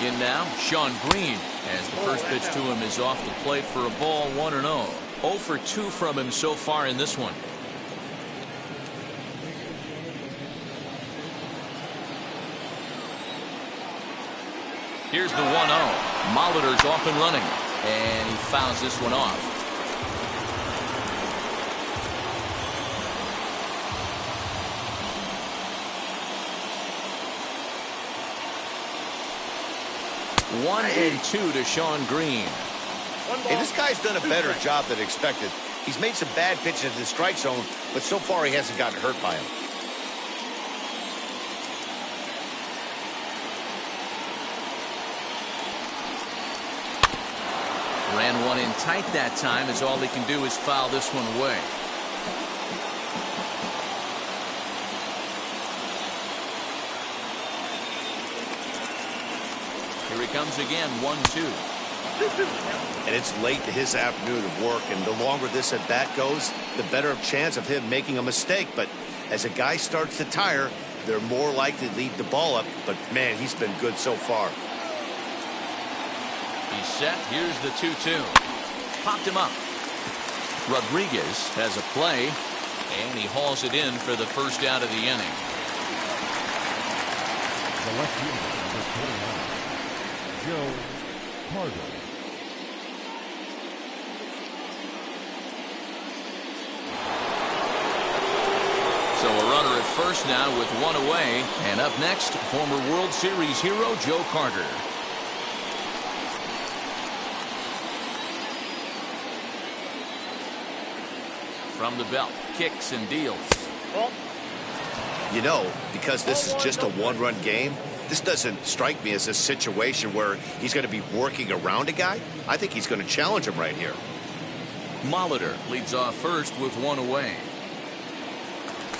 In now, Sean Green, as the first pitch to him is off the plate for a ball, 1-0. 0 for 2 from him so far in this one. Here's the 1-0. Molitor's off and running, and he fouls this one off. One and 2 to Sean Green. Hey, this guy's done a better job than expected. He's made some bad pitches in the strike zone, but so far he hasn't gotten hurt by him. Ran one in tight that time, as all he can do is foul this one away. Here he comes again, 1-2. And it's late to his afternoon of work, and the longer this at bat goes, the better chance of him making a mistake. But as a guy starts to tire, they're more likely to leave the ball up. But man, he's been good so far. He's set. Here's the 2-2. Popped him up. Rodriguez has a play, and he hauls it in for the first out of the inning. The left fielder, number 29, Joe Carter. So a runner at first now with one away, and up next, former World Series hero Joe Carter. From the belt, kicks and deals. You know, because this is just a one-run game, this doesn't strike me as a situation where he's going to be working around a guy. I think he's going to challenge him right here. Molitor leads off first with one away.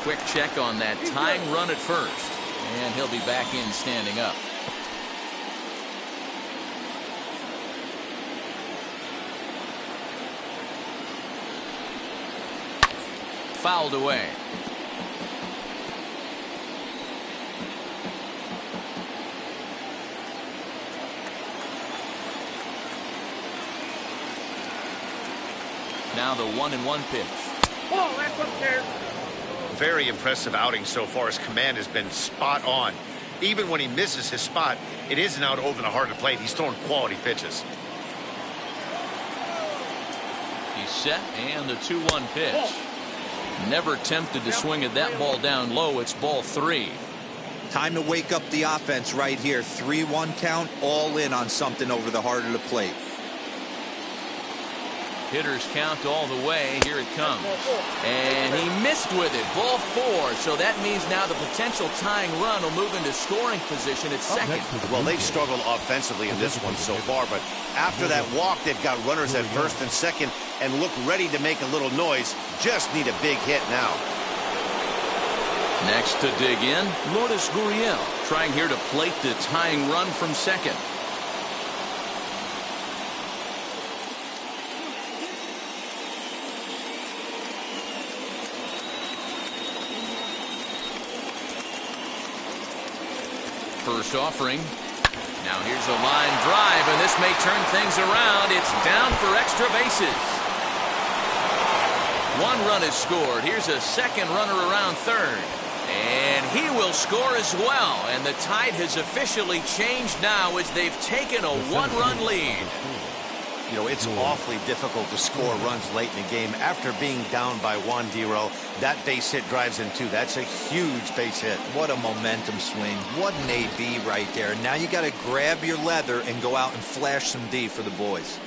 Quick check on that tying run at first, and he'll be back in standing up. Fouled away. Now the 1-1 pitch. Oh, that's upstairs. Very impressive outing so far. His command has been spot on. Even when he misses his spot, it isn't out over the heart of the plate. He's throwing quality pitches. He's set, and the 2-1 pitch. Never tempted to swing at that ball down low. It's ball 3. Time to wake up the offense right here. 3-1 count, all in on something over the heart of the plate. Hitters count all the way. Here it comes. And he missed with it. Ball 4. So that means now the potential tying run will move into scoring position at second. Well, they've struggled offensively in this one so far, but after that walk, they've got runners at first and second and look ready to make a little noise. Just need a big hit now. Next to dig in, Lourdes Gurriel trying here to plate the tying run from second. First offering. Now here's a line drive, and this may turn things around. It's down for extra bases. One run is scored. Here's a second runner around third. And he will score as well. And the tide has officially changed now as they've taken a one-run lead. You know, it's awfully difficult to score runs late in the game. After being down by 1, D-Row, that base hit drives in 2. That's a huge base hit. What a momentum swing. What an AB right there. Now you got to grab your leather and go out and flash some D for the boys.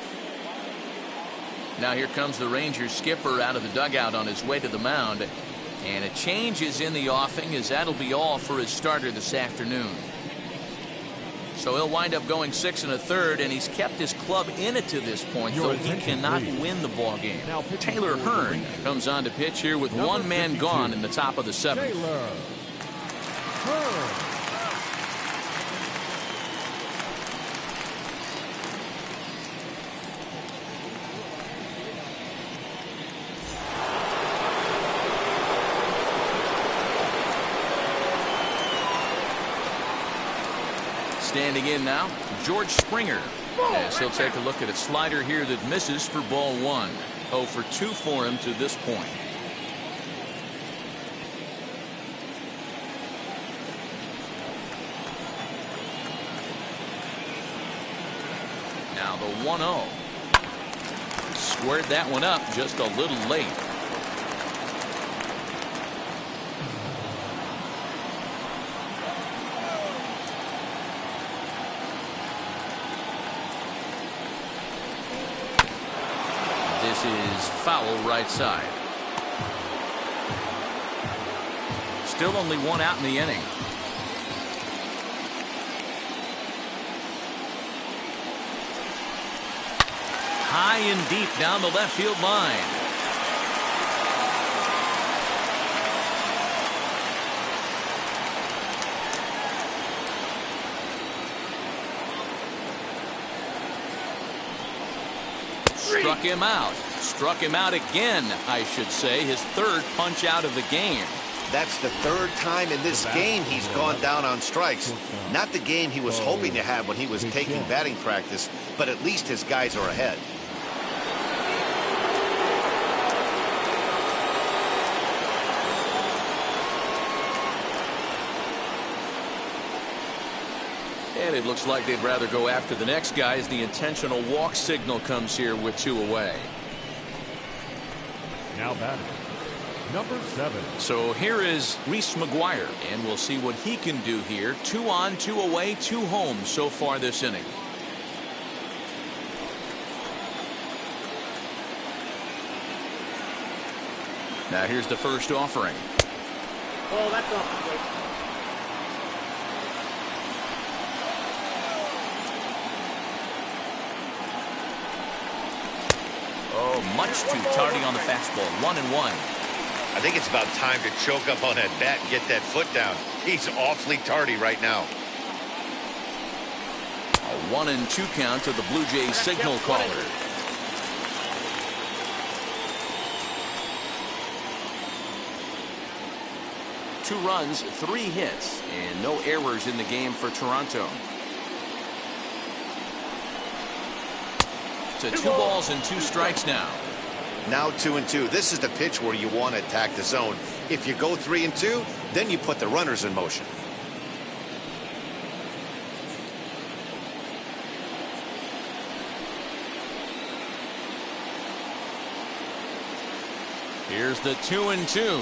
Now here comes the Rangers skipper out of the dugout on his way to the mound. And a change is in the offing, as that'll be all for his starter this afternoon. So he'll wind up going 6 1/3, and he's kept his club in it to this point, though he cannot win the ball game. Taylor Hearn comes on to pitch here with one man gone in the top of the 7th. Taylor Hearn. Standing in now, George Springer, as he'll take a look at a slider here that misses for ball 1. 0 for 2 for him to this point. Now the 1-0. Squared that one up just a little late. This is foul right side. Still only one out in the inning. High and deep down the left field line. Struck him out. Struck him out again, I should say. His third punch out of the game. That's the third time in this game he's gone down on strikes. Not the game he was hoping to have when he was taking batting practice, but at least his guys are ahead. And it looks like they'd rather go after the next guy as the intentional walk signal comes here with 2 away. Now batting, number 7. So here is Reese McGuire, and we'll see what he can do here. 2 on, 2 away, 2 home so far this inning. Now here's the first offering. Oh, that's off. Oh, much too tardy on the fastball. 1-1. I think it's about time to choke up on that bat and get that foot down. He's awfully tardy right now. A 1-2 count to the Blue Jays signal caller. Two runs, 3 hits, and no errors in the game for Toronto. To 2 balls and 2 strikes now. Now 2-2. This is the pitch where you want to attack the zone. If you go 3-2, then you put the runners in motion. Here's the 2-2.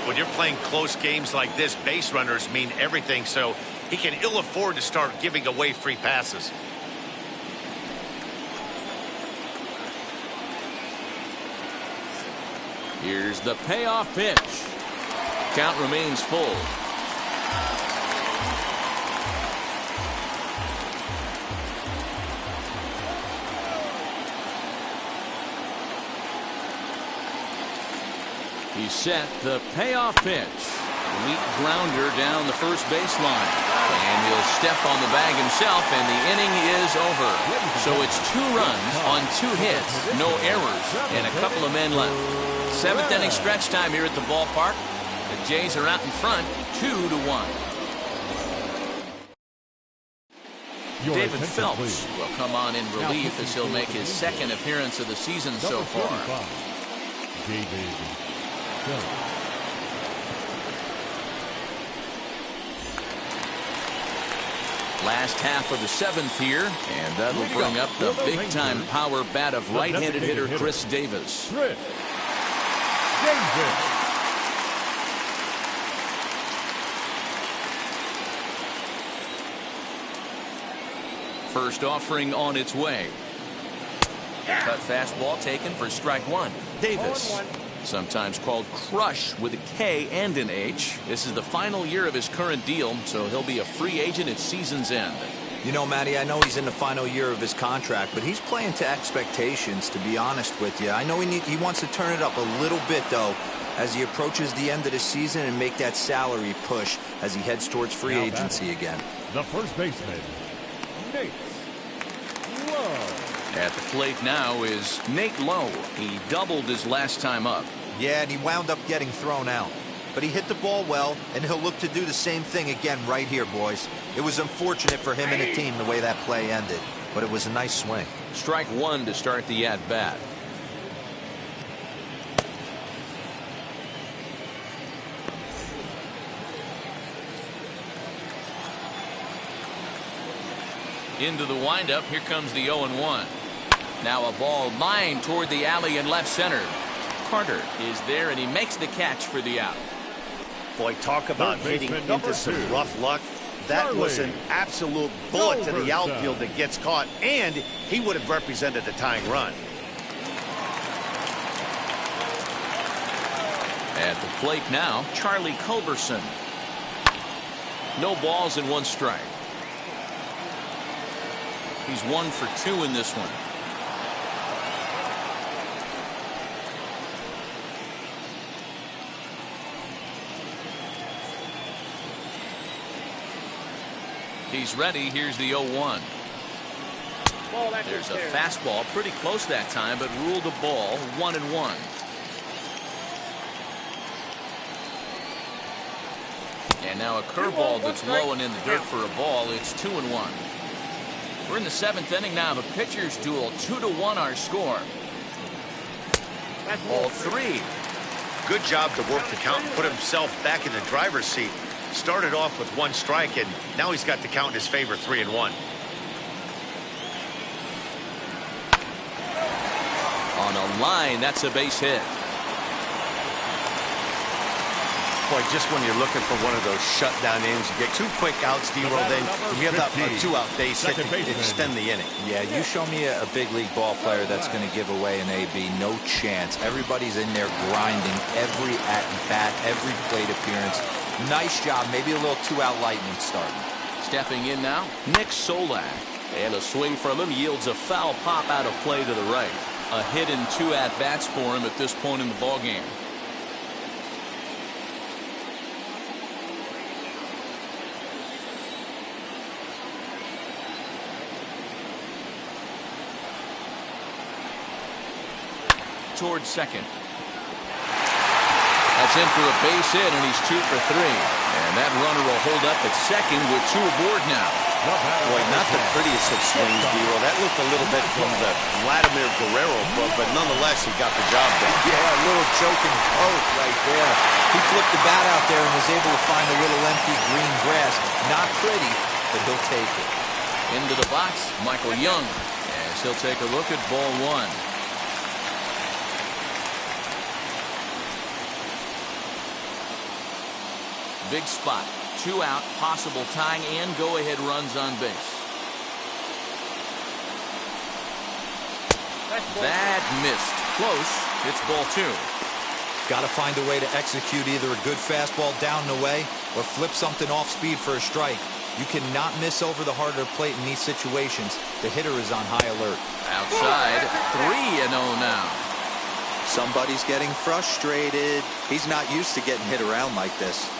When you're playing close games like this, base runners mean everything, so he can ill afford to start giving away free passes. Here's the payoff pitch. Count remains full. He's set the payoff pitch. Weak grounder down the first baseline. And he'll step on the bag himself, and the inning is over. So it's 2 runs on 2 hits, no errors, and a couple of men left. 7th inning stretch time here at the ballpark. The Jays are out in front, 2-1. David Phelps will come on in relief as he'll make his 2nd appearance of the season so far. Last half of the 7th here, and that'll bring up the big-time power bat of right-handed hitter Chris Davis. First offering on its way. Cut fastball taken for strike 1. Davis, sometimes called Crush with a K and an H. This is the final year of his current deal, so he'll be a free agent at season's end. You know, Matty, I know he's in the final year of his contract, but he's playing to expectations, to be honest with you. I know he wants to turn it up a little bit, though, as he approaches the end of the season and make that salary push as he heads towards free agency again. The first baseman, Nate Lowe. At the plate now is Nate Lowe. He doubled his last time up. Yeah, and he wound up getting thrown out. But he hit the ball well, and he'll look to do the same thing again right here, boys. It was unfortunate for him and the team the way that play ended, but it was a nice swing. Strike 1 to start the at-bat. Into the windup. Here comes the 0-1. Now a ball lined toward the alley in left center. Carter is there, and he makes the catch for the out. Boy, talk about hitting into some rough luck. That was an absolute bullet to the outfield that gets caught, and he would have represented the tying run. At the plate now, Charlie Culberson. No balls and 1 strike. He's 1 for 2 in this one. He's ready. Here's the 0-1. There's a fastball pretty close that time, but ruled a ball. 1-1. And now a curveball that's low and in the dirt for a ball. It's 2-1. We're in the 7th inning now. The pitchers duel. 2-1 our score. Ball 3. Good job to work the count and put himself back in the driver's seat. Started off with 1 strike, and now he's got the count in his favor, 3-1. On a line, that's a base hit. Boy, just when you're looking for one of those shutdown innings, you get 2 quick outs, D-roll, then you have that 2-out base hit to extend the inning. Yeah, you show me a big league ball player that's going to give away an AB. No chance. Everybody's in there grinding every at-bat, every plate appearance. Nice job. Maybe a little 2-out lightning starting. Stepping in now, Nick Solak. And a swing from him yields a foul pop out of play to the right. A hit and 2 at-bats for him at this point in the ballgame. Towards second. That's in for a base hit, and he's 2 for 3. And that runner will hold up at second with 2 aboard now. Boy, not the prettiest of swings, D-roll. That looked a little bit from the Vladimir Guerrero book, but nonetheless, he got the job done. Yeah, a little choking poke right there. He flipped the bat out there and was able to find a little empty green grass. Not pretty, but he'll take it. Into the box, Michael Young, as he'll take a look at ball 1. Big spot. 2 out, possible tying and go-ahead runs on base. That missed. Close. It's ball 2. Got to find a way to execute either a good fastball down and away or flip something off speed for a strike. You cannot miss over the heart of the plate in these situations. The hitter is on high alert. Outside, 3-0 now. Somebody's getting frustrated. He's not used to getting hit around like this.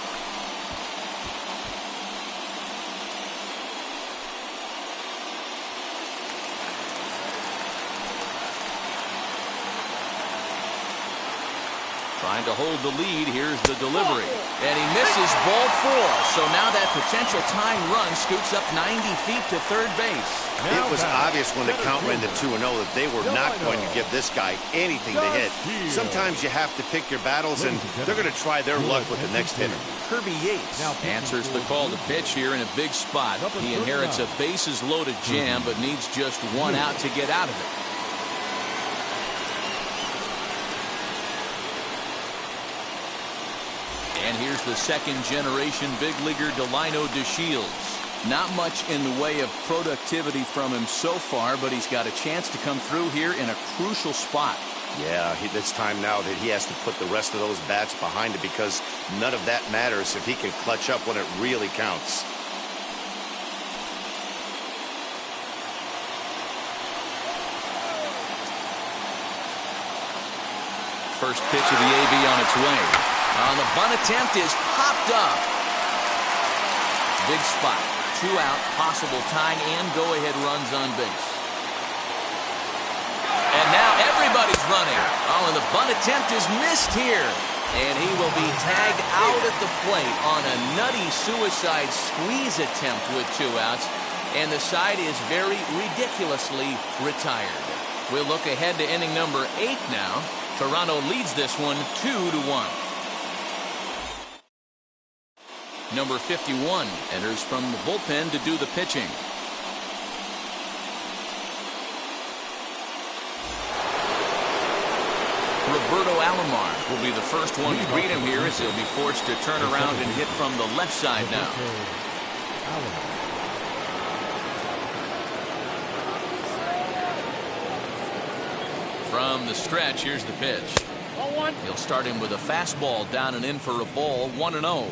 Trying to hold the lead. Here's the delivery. And he misses ball 4. So now that potential tying run scoots up 90 feet to third base. It was obvious when the count ran to 2-0 that they were not going to give this guy anything to hit. Sometimes you have to pick your battles, and they're going to try their luck with the next hitter. Kirby Yates answers the call to pitch here in a big spot. He inherits a bases-loaded jam, but needs just 1 out to get out of it. And here's the second-generation big leaguer Delino DeShields. Not much in the way of productivity from him so far, but he's got a chance to come through here in a crucial spot. Yeah, it's time now that he has to put the rest of those bats behind it, because none of that matters if he can clutch up when it really counts. First pitch of the AB on its way. On the bunt attempt is popped up. Big spot. 2 out, possible tying and go-ahead runs on base. And now everybody's running. Oh, and the bunt attempt is missed here. And he will be tagged out at the plate on a nutty suicide squeeze attempt with 2 outs. And the side is very ridiculously retired. We'll look ahead to inning number 8 now. Toronto leads this one 2-1. Number 51 enters from the bullpen to do the pitching. Roberto Alomar will be the first one to greet him here, as he'll be forced to turn around and hit from the left side now. From the stretch, here's the pitch. He'll start him with a fastball down and in for a ball, 1-0.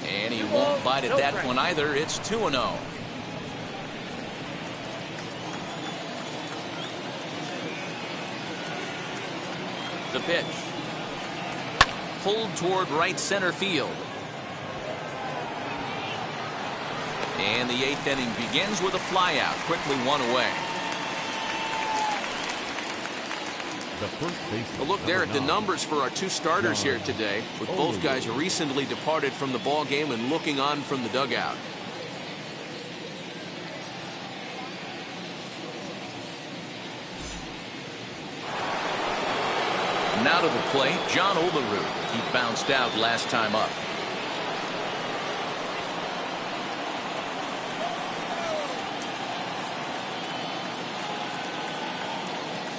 And he won't bite at that one either. It's 2-0. The pitch. Pulled toward right center field. And the 8th inning begins with a flyout. Quickly 1 away. A look there at the numbers for our 2 starters here today, with both guys recently departed from the ball game and looking on from the dugout. Now to the plate, John Olerud. He bounced out last time up.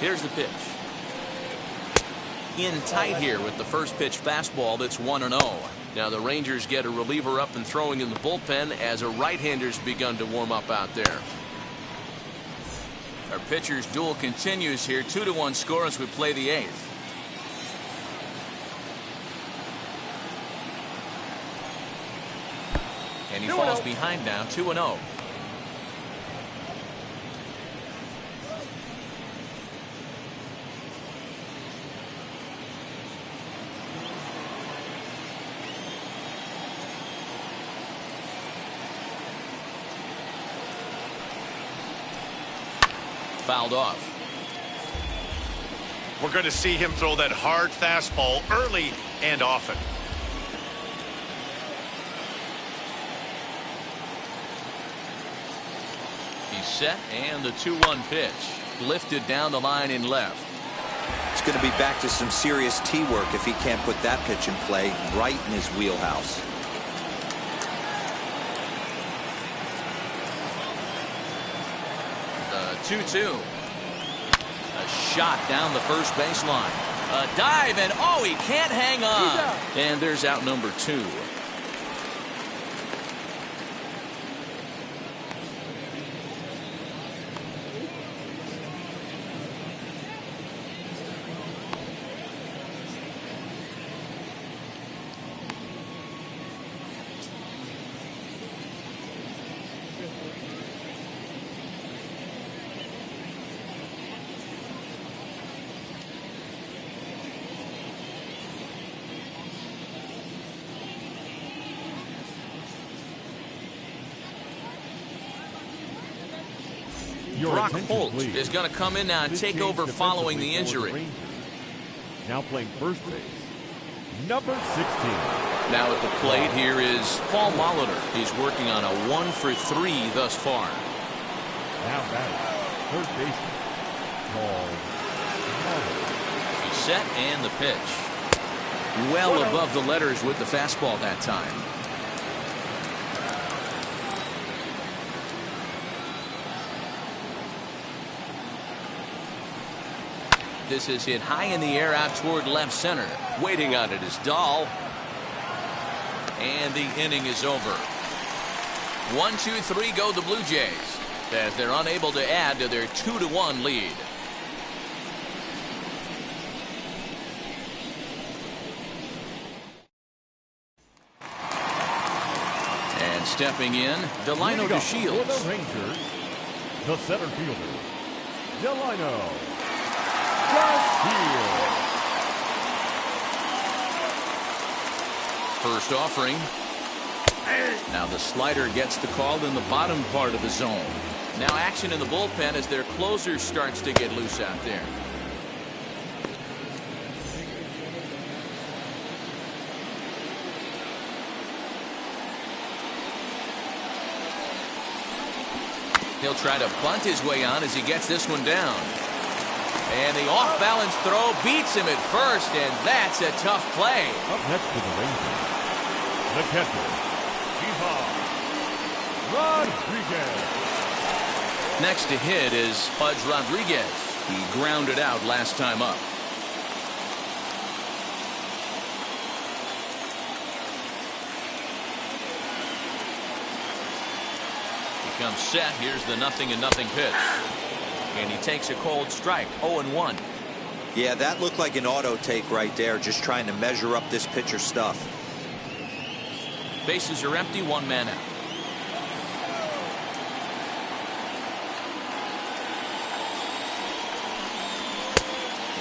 Here's the pitch. In tight here with the first pitch fastball that's 1-0. Now the Rangers get a reliever up and throwing in the bullpen as a right-hander's begun to warm up out there. Our pitcher's duel continues here. 2-1 score as we play the 8th. And he falls behind now, 2-0. Fouled off. We're going to see him throw that hard fastball early and often. He's set, and the 2-1 pitch. Lifted down the line in left. It's going to be back to some serious tee work if he can't put that pitch in play right in his wheelhouse. The 2-2. A shot down the first baseline. A dive, and oh, he can't hang on. And there's out number 2. Your Brock attention, Holt please. is going to come in now and This take change over following the defensively for injury. Rangers. Now playing first base, number 16. Now at the plate here is Paul Molitor. He's working on a 1-for-3 thus far. Now batting, third baseman, Paul Molitor. He's set and the pitch. Well above the letters with the fastball that time. This is hit high in the air out toward left center. Waiting on it is Dahl. And the inning is over. 1, 2, 3 go the Blue Jays as they're unable to add to their 2-1 lead. And stepping in, Delino DeShields. For the Rangers, the center fielder, Delino DeShields. First offering. Now the slider gets the call in the bottom part of the zone. Now action in the bullpen as their closer starts to get loose out there. He'll try to bunt his way on as he gets this one down. And the off-balance throw beats him at first, and that's a tough play. Up next for the Rangers, the catcher, Rodriguez. Next to hit is Pudge Rodriguez. He grounded out last time up. He comes set. Here's the 0-0 pitch. And he takes a cold strike. 0-1. Yeah, that looked like an auto take right there, just trying to measure up this pitcher's stuff. Bases are empty, one man out.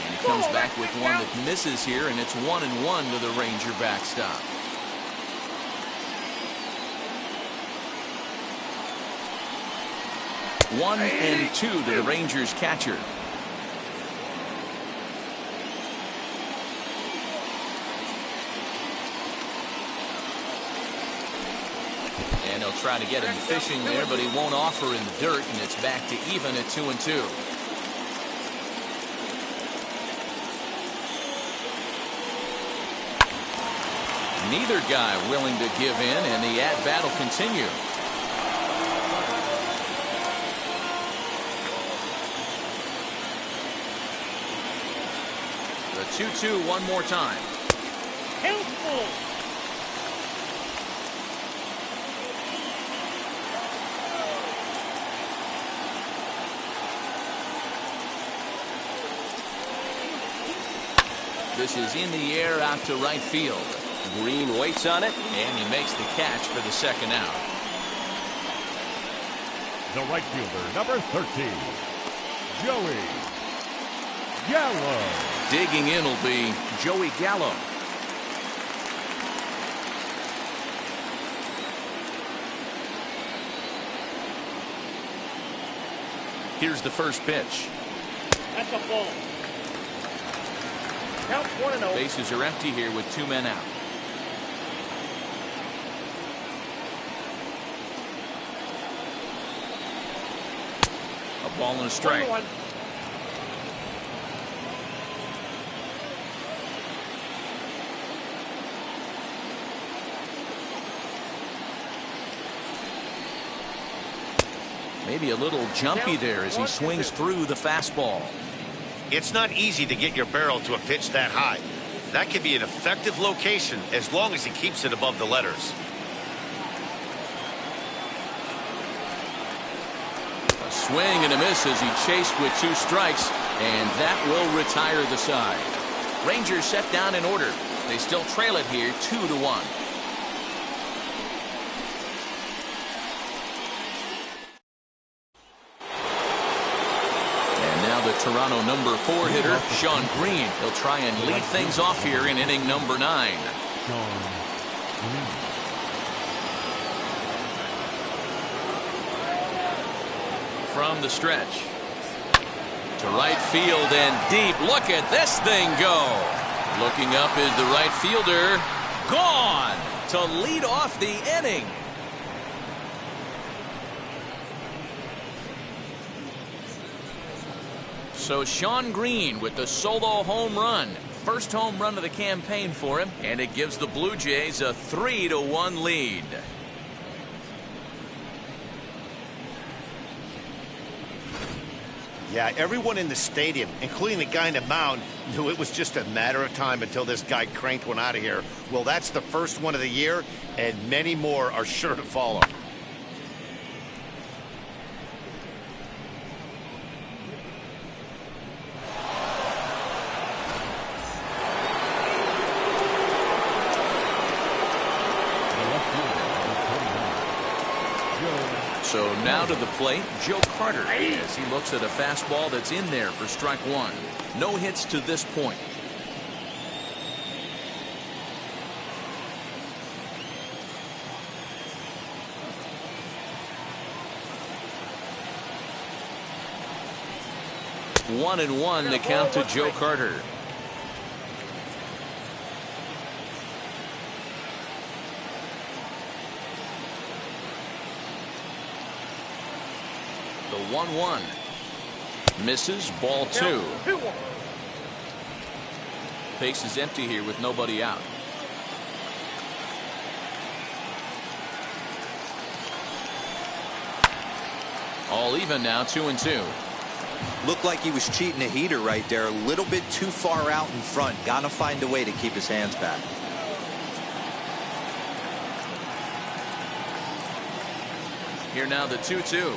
And he comes back with one that misses here, and it's 1-1 to the Ranger backstop. One and two to the Rangers catcher. And he'll try to get him fishing there, but he won't offer in the dirt, and it's back to even at 2-2. Neither guy willing to give in, and the at-bat will continue. The 2-2 one more time. Helpful. This is in the air out to right field. Green waits on it, and he makes the catch for the second out. The right fielder, number 13, Joey Gallo. Digging in will be Joey Gallo. Here's the first pitch. That's a ball. Count 1-0. Bases are empty here with two men out. A ball and a strike. 1-1. Maybe a little jumpy there as he swings through the fastball. It's not easy to get your barrel to a pitch that high. That can be an effective location as long as he keeps it above the letters. A swing and a miss as he chased with two strikes, and that will retire the side. Rangers set down in order. They still trail it here 2-1. Toronto number 4 hitter Sean Green. He'll try and lead things off here in inning number 9. Sean Green. from the stretch. To right field and deep. Look at this thing go. Looking up is the right fielder. Gone to lead off the inning. So Sean Green with the solo home run. First home run of the campaign for him, and it gives the Blue Jays a 3-1 lead. Yeah, everyone in the stadium, including the guy in the mound, knew it was just a matter of time until this guy cranked one out of here. Well, that's the first one of the year, and many more are sure to follow. So now to the plate, Joe Carter, as he looks at a fastball that's in there for strike one. No hits to this point. One and one to count to Joe Carter. The 1-1 misses, ball two. Base is empty here with nobody out. All even now, 2-2. Looked like he was cheating a heater right there. A little bit too far out in front. Gotta find a way to keep his hands back. Here now the 2-2.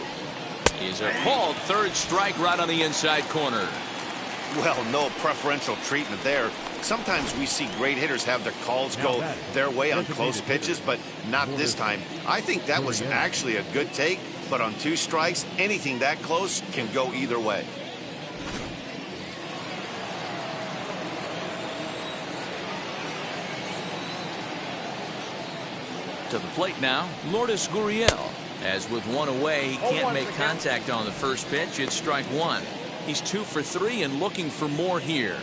Is a called third strike right on the inside corner. Well, no preferential treatment there. Sometimes we see great hitters have their calls go their way on close pitches, but not this time. I think that was actually a good take, but on two strikes, anything that close can go either way. To the plate now, Lourdes Gurriel. As with one away, he can't make contact on the first pitch. It's strike one. He's 2 for 3 and looking for more here.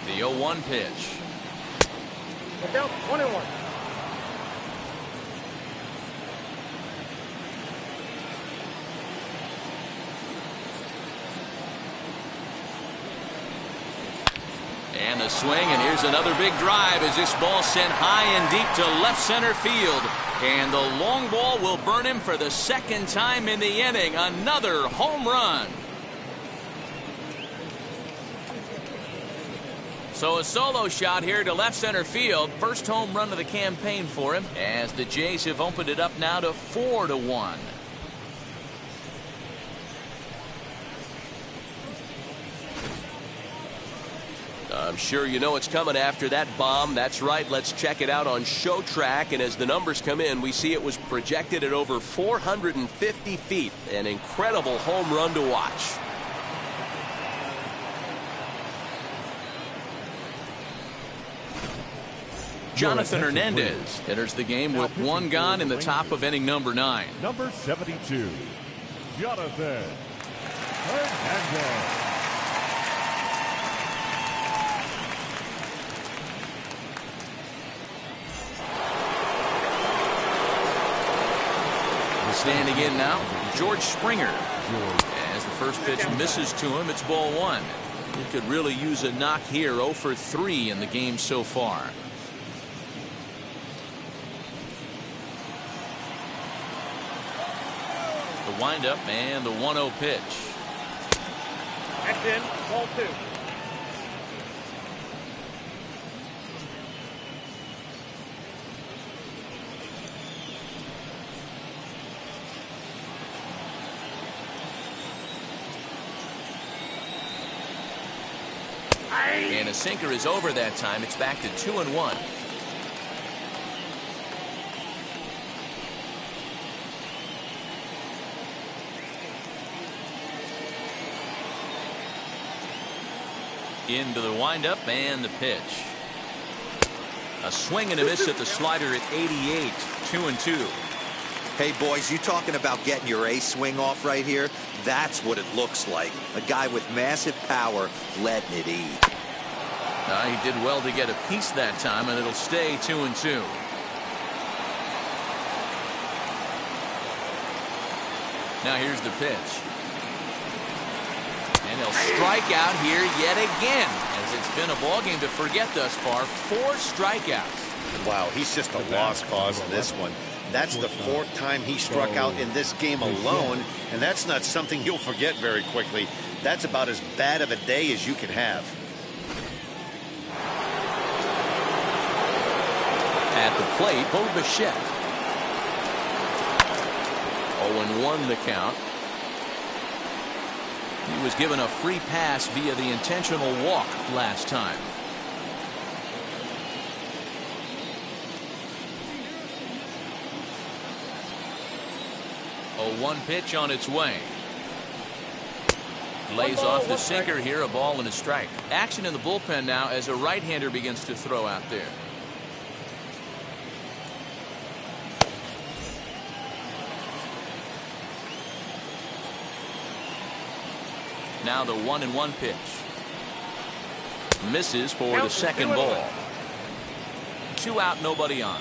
The 0-1 pitch. Look out, 1-1. And a swing, and here's another big drive as this ball sent high and deep to left center field. And the long ball will burn him for the second time in the inning. Another home run. So a solo shot here to left center field. First home run of the campaign for him, as the Jays have opened it up now to 4-1. I'm sure you know it's coming after that bomb. That's right. Let's check it out on Show Track. And as the numbers come in, we see it was projected at over 450 feet. An incredible home run to watch. Jonathan Hernandez enters the game with one gone in the top of inning number 9. Number 72, Jonathan Hernandez. Standing in now, George Springer. As the first pitch misses to him, it's ball one. He could really use a knock here. 0 for 3 in the game so far. The windup and the 1-0 pitch. That's in, ball two. And a sinker is over that time. It's back to 2-1. Into the windup and the pitch. A swing and a miss at the slider at 88. 2-2. Hey, boys, you talking about getting your A swing off right here? That's what it looks like. A guy with massive power letting it eat. He did well to get a piece that time, and it'll stay 2-2. Now here's the pitch. And he'll strike out here yet again, as it's been a ball game to forget thus far. 4 strikeouts. Wow, he's just a lost cause in this one. That's the 4th time he struck out in this game alone, and that's not something you'll forget very quickly. That's about as bad of a day as you can have. At the plate, Bo Bichette. 0-1 the count. He was given a free pass via the intentional walk last time. 0-1 pitch on its way. Lays off the sinker here, a ball and a strike. Action in the bullpen now as a right-hander begins to throw out there. Now the 1-1 pitch. Misses for the second ball. 2 out, nobody on.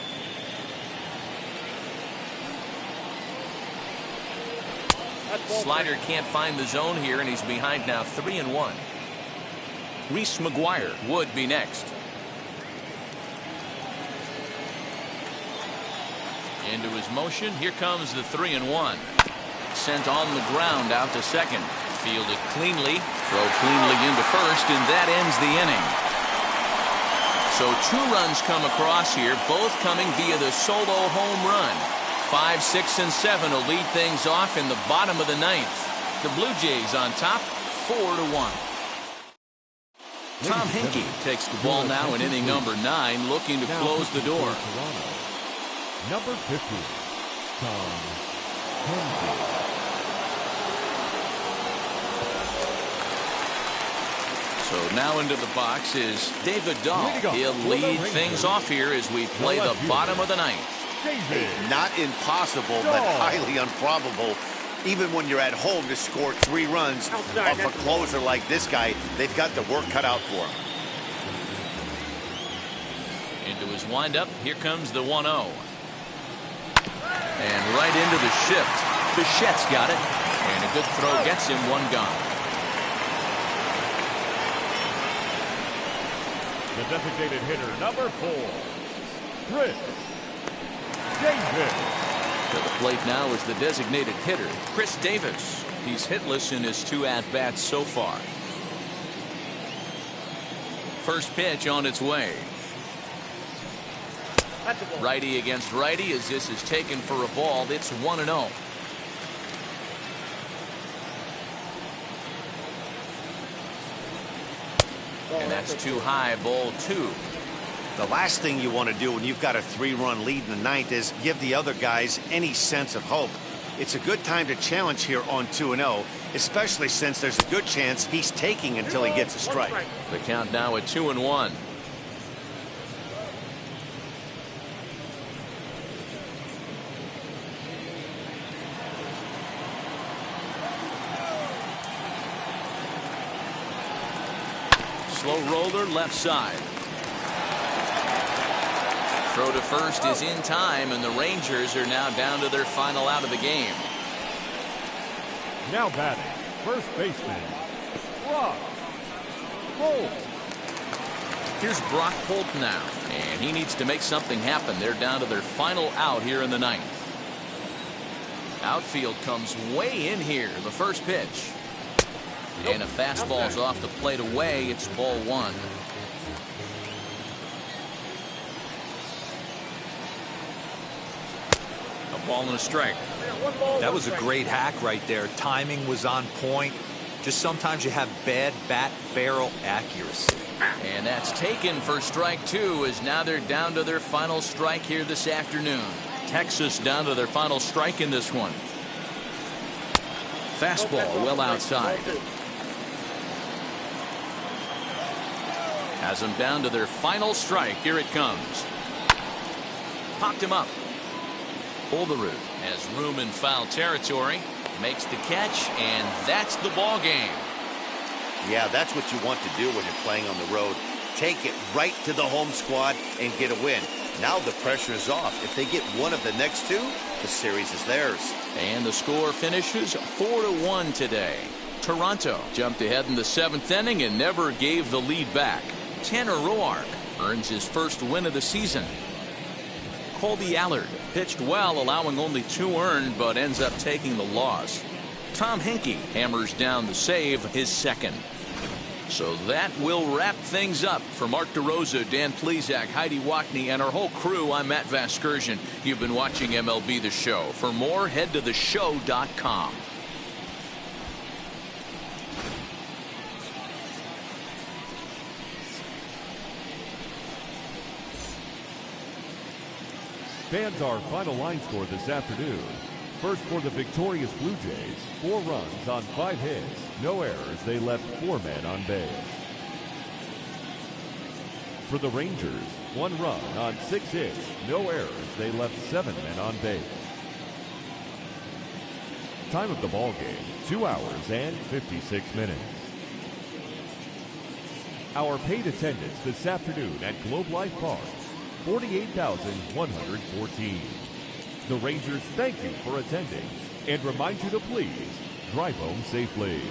Slider can't find the zone here, and he's behind now 3-1. Reese McGuire would be next. Into his motion. Here comes the 3-1. Sent on the ground out to second. Fielded cleanly. Throw cleanly into first, and that ends the inning. So 2 runs come across here, both coming via the solo home run. 5, 6, and 7 will lead things off in the bottom of the 9th. The Blue Jays on top, 4-1. Tom Henke takes the ball now in inning number 9, looking to close the door. Number 50, Tom Henke. So now into the box is David Dahl. He'll lead things off here as we play the bottom of the 9th. Hey, not impossible, but highly improbable. Even when you're at home to score 3 runs off a closer like this guy, they've got the work cut out for him. Into his windup, here comes the 1-0. And right into the shift. Bichette's got it. And a good throw gets him 1 gone. The designated hitter, number 4, Chris Davis. To the plate now is the designated hitter, Chris Davis. He's hitless in his 2 at-bats so far. First pitch on its way. Righty against righty as this is taken for a ball. It's 1-0. And that's too high, ball 2. The last thing you want to do when you've got a 3-run lead in the 9th is give the other guys any sense of hope. It's a good time to challenge here on 2-0, especially since there's a good chance he's taking until he gets a strike. The count now at 2-1. Slow roller left side. Throw to first is in time, and the Rangers are now down to their final out of the game. Now batting, first baseman, Brock Holt. Here's Brock Holt now, and he needs to make something happen. They're down to their final out here in the 9th. Outfield comes way in here. The first pitch. And a fastball's off the plate away. It's ball 1. A ball and a strike. That was a great hack right there. Timing was on point. Just sometimes you have bad bat barrel accuracy. And that's taken for strike 2 as now they're down to their final strike here this afternoon. Texas down to their final strike in this one. Fastball well outside. Has them down to their final strike. Here it comes. Popped him up. Olerud has room in foul territory. Makes the catch, and that's the ball game. Yeah, that's what you want to do when you're playing on the road. Take it right to the home squad and get a win. Now the pressure is off. If they get one of the next two, the series is theirs. And the score finishes 4-1 today. Toronto jumped ahead in the 7th inning and never gave the lead back. Tanner Roark earns his first win of the season. Colby Allard pitched well, allowing only 2 earned, but ends up taking the loss. Tom Henke hammers down the save, his second. So that will wrap things up. For Mark DeRosa, Dan Plesac, Heidi Wackney, and our whole crew, I'm Matt Vasgersian. You've been watching MLB The Show. For more, head to theshow.com. Fans, our final line score this afternoon. First for the victorious Blue Jays, 4 runs on 5 hits, no errors. They left 4 men on base. For the Rangers, 1 run on 6 hits, no errors. They left 7 men on base. Time of the ball game, 2 hours and 56 minutes. Our paid attendance this afternoon at Globe Life Park, 48,114. The Rangers thank you for attending and remind you to please drive home safely.